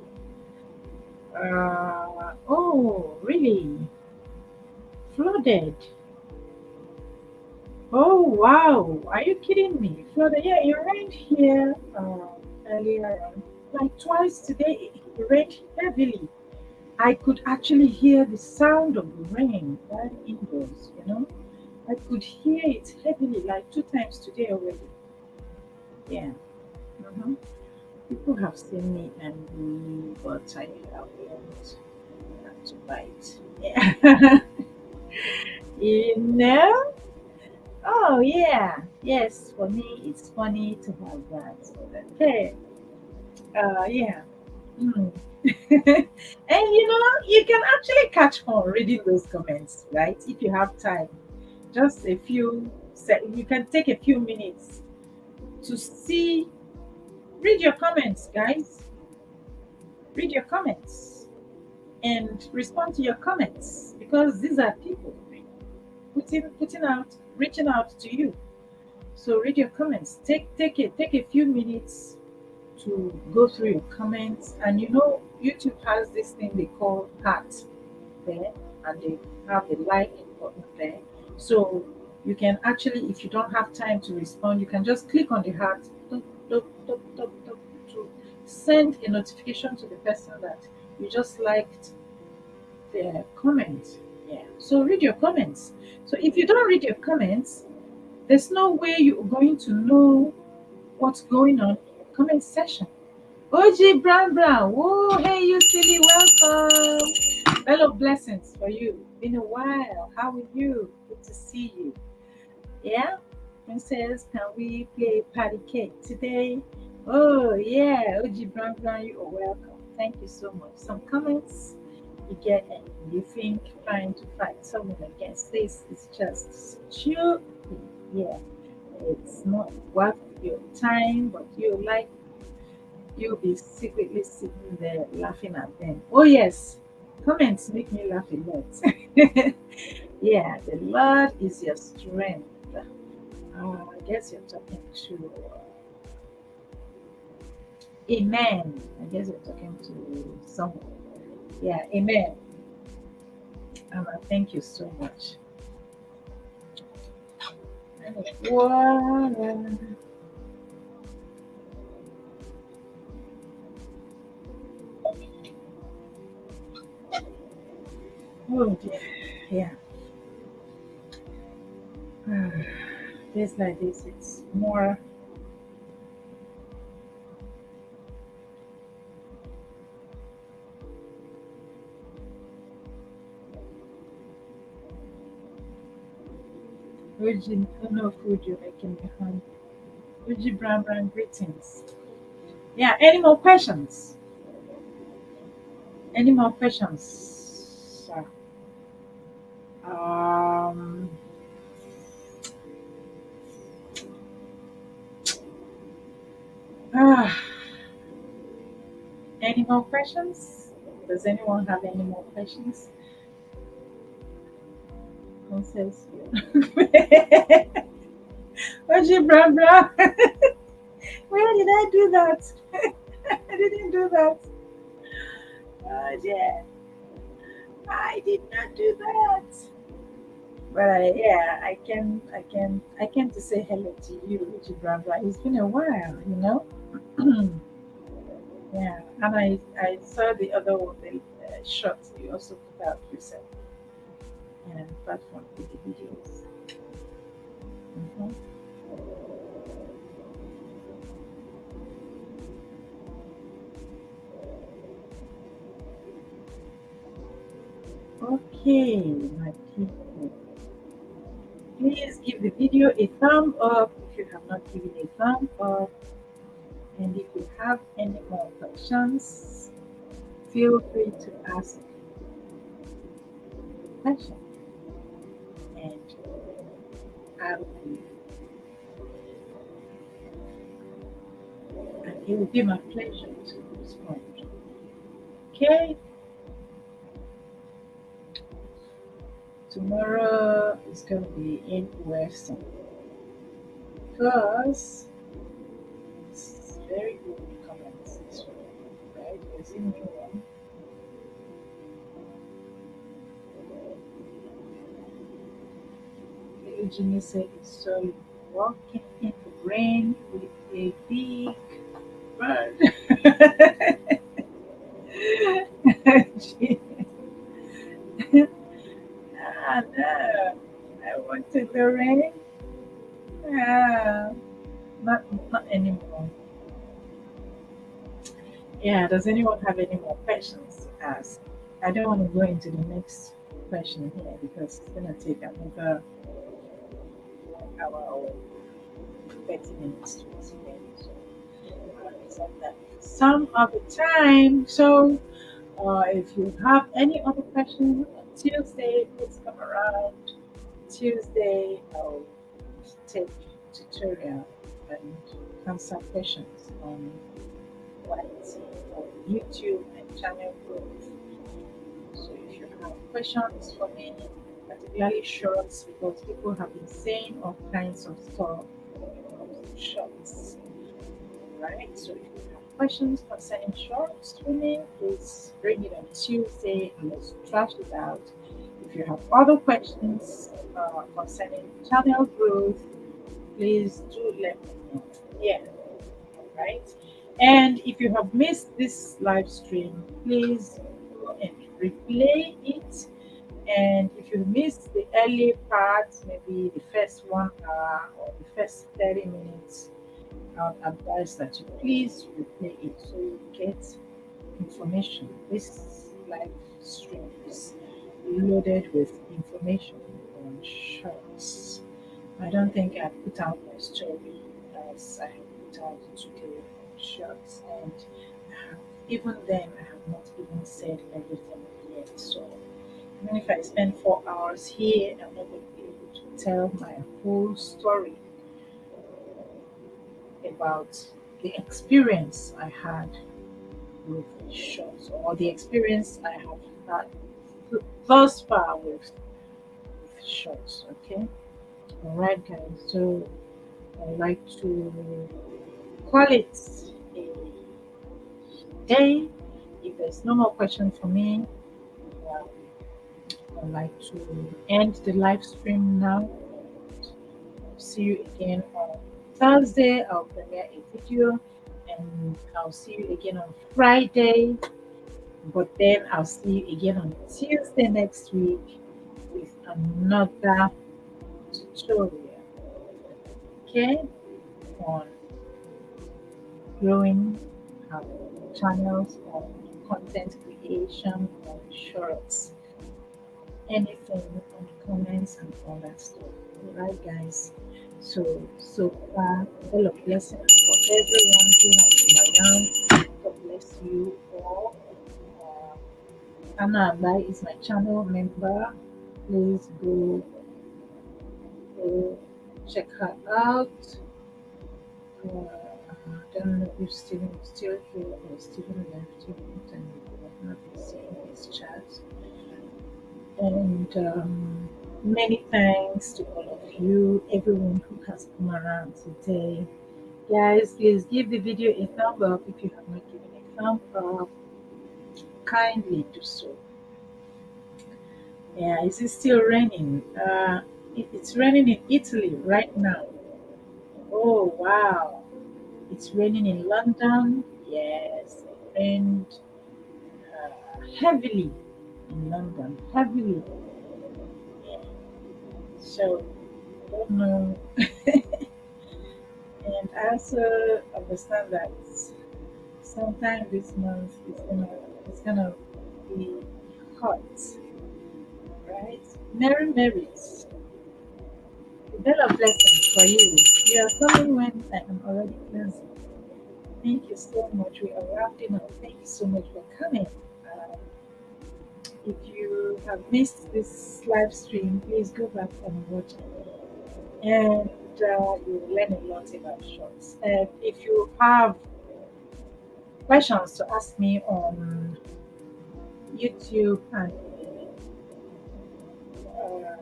Oh, really? Flooded? Oh, wow. Are you kidding me? Flooded? Yeah, it rained here earlier on. Like twice today, it rained heavily. I could actually hear the sound of the rain while indoors, you know. I could hear it heavily, like two times today already. Yeah. hmm People have seen me angry, but I haven't had to bite. Yeah. you know? Oh, yeah. Yes, for me, it's funny to have that. Okay. Yeah. Mm. And you can actually catch fun reading those comments, right? If you have time, just a few you can take a few minutes to see, read your comments, guys. Read your comments and respond to your comments because these are people putting out, reaching out to you. So read your comments. Take a few minutes to go through your comments. And YouTube has this thing they call heart there, and they have the like button there. So you can actually, if you don't have time to respond, you can just click on the heart to send a notification to the person that you just liked their comment. Yeah. So read your comments. So if you don't read your comments, there's no way you're going to know what's going on in your comment section. OG Brown Brown, whoa, hey you silly, welcome. Fellow blessings for you. Been a while. How are you? Good to see you. Yeah? Princess, can we play patty cake today? Oh yeah, OG Brown Brown, you are welcome. Thank you so much. Some comments you get and you think trying to fight someone against this is just stupid. Yeah. It's not worth your time, but you'll be secretly sitting there laughing at them. Oh yes, comments make me laugh a lot. Yeah, the Lord is your strength. I guess you're talking to Amen. I guess you're talking to someone. Yeah, Amen. Thank you so much. Water. Oh dear. Yeah. Days like this, it's more. Virgin, no food you're making me hungry. Uji Brown Brown, greetings. Yeah, any more questions? Any more questions? Um, ah, any more questions? Does anyone have any more questions? Who says Uji Brown Brown? Where did I do that? I didn't do that. Oh, yeah, I did not do that. But yeah, I came to say hello to you, Uji Brown Brown. It's been a while, you know. Yeah, and I saw the other one, the shot you also put out yourself, and platform with the videos. Mhm. Okay, my people, please give the video a thumb up if you have not given a thumb up, and if you have any more questions, feel free to ask questions, and I'll be, and it will be my pleasure to respond. Okay, tomorrow is going to be interesting because it's very good comments. Is it new one? Little Jimmy said he saw you walking in the rain with a big bird. Gee, ah, no. I wanted the rain. Ah, not anymore. Yeah, does anyone have any more questions to ask? I don't want to go into the next question here because it's going to take another 1 hour or 30 minutes to explain. So I'll reserve that some other time. So if you have any other questions on Tuesday, please come around. Tuesday, I'll take tutorial and answer questions on what on YouTube and channel growth. So if you have questions for me, particularly shorts, because people have been saying all kinds of stuff when it comes to shorts, right? So if you have questions concerning shorts for me, please bring it on Tuesday and let's trash it out. If you have other questions concerning channel growth, please do let me know. Yeah, right. And if you have missed this live stream, please go and replay it. And if you missed the early part, maybe the first 1 hour or the first 30 minutes, I would advise that you please replay it so you get information. This live stream is loaded with information on shorts. I don't think I put out my story as I have put out today on shorts, and even then, I have not even said everything yet. So, even if I spend 4 hours here, I'm not going to be able to tell my whole story about the experience I had with shorts or the experience I have had thus far with shorts. Okay, all right, guys. So, I like to call it a day. If there's no more question for me, um, I'd like to end the live stream now. See you again on Thursday. I'll premiere a video and I'll see you again on Friday. But then I'll see you again on Tuesday next week with another tutorial. Okay? On growing our channels, on content creation, on shorts, anything on comments and all that stuff. Alright, guys. So far, all of blessings for everyone who has been around. God bless you all. Anna Abai is my channel member. Please go check her out. I don't know if Steven is still here or Steven left you and you have not been seeing his chat. And many thanks to all of you, everyone who has come around today. Guys, please give the video a thumb up if you have not given a thumb up. Kindly do so. Yeah, is it still raining? It's raining in Italy right now. Oh, wow. It's raining in London. Yes, it rained heavily in London. Heavily. Yeah. So, I don't know. And I also understand that sometime this month it's gonna be hot, right? Merry Marys. A bell of blessings for you. You are coming when I am already cleansing. Thank you so much. We are wrapping up. Thank you so much for coming. Uh, if you have missed this live stream, please go back and watch it. And you will learn a lot about shorts. And if you have questions to ask me on YouTube and uh,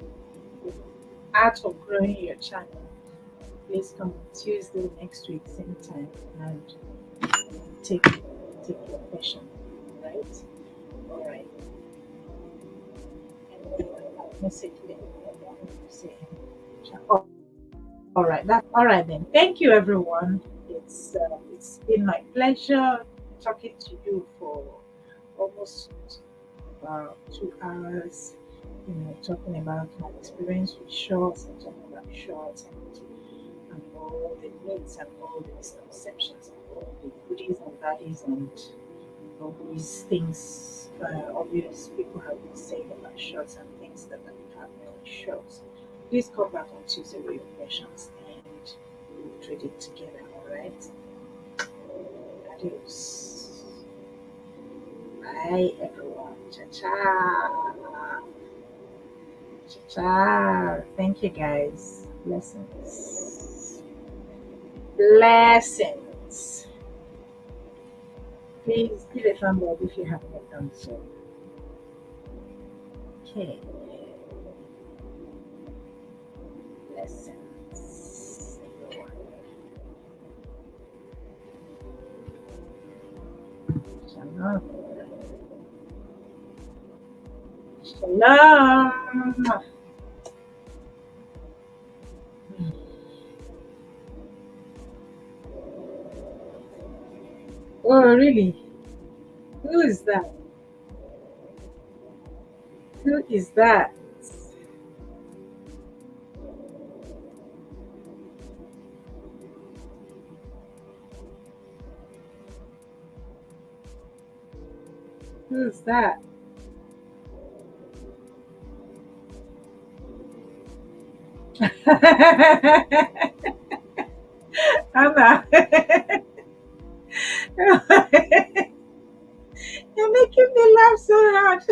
the art of growing your channel, please come on Tuesday next week, same time, and take take your question. right? All right. And message them. Say, oh, all right. That's all right then. Thank you, everyone. It's been my pleasure talking to you for almost about 2 hours. Talking about my experience with shorts and talking about shorts and all the myths and all the misconceptions and all the goodies and baddies and all these things obvious people have been saying about shorts and things that are happening on shorts. Please come back on Tuesday with your questions and we'll trade it together, alright? Adios. Bye everyone. Ciao ciao. Ciao ciao. Thank you guys. Blessings. Blessings. Please give a thumb up if you haven't done so. Okay. Blessings. Shalom. Shalom. Oh, really? Who is that? Who is that? Who's that? Anna. You're making me laugh so hard.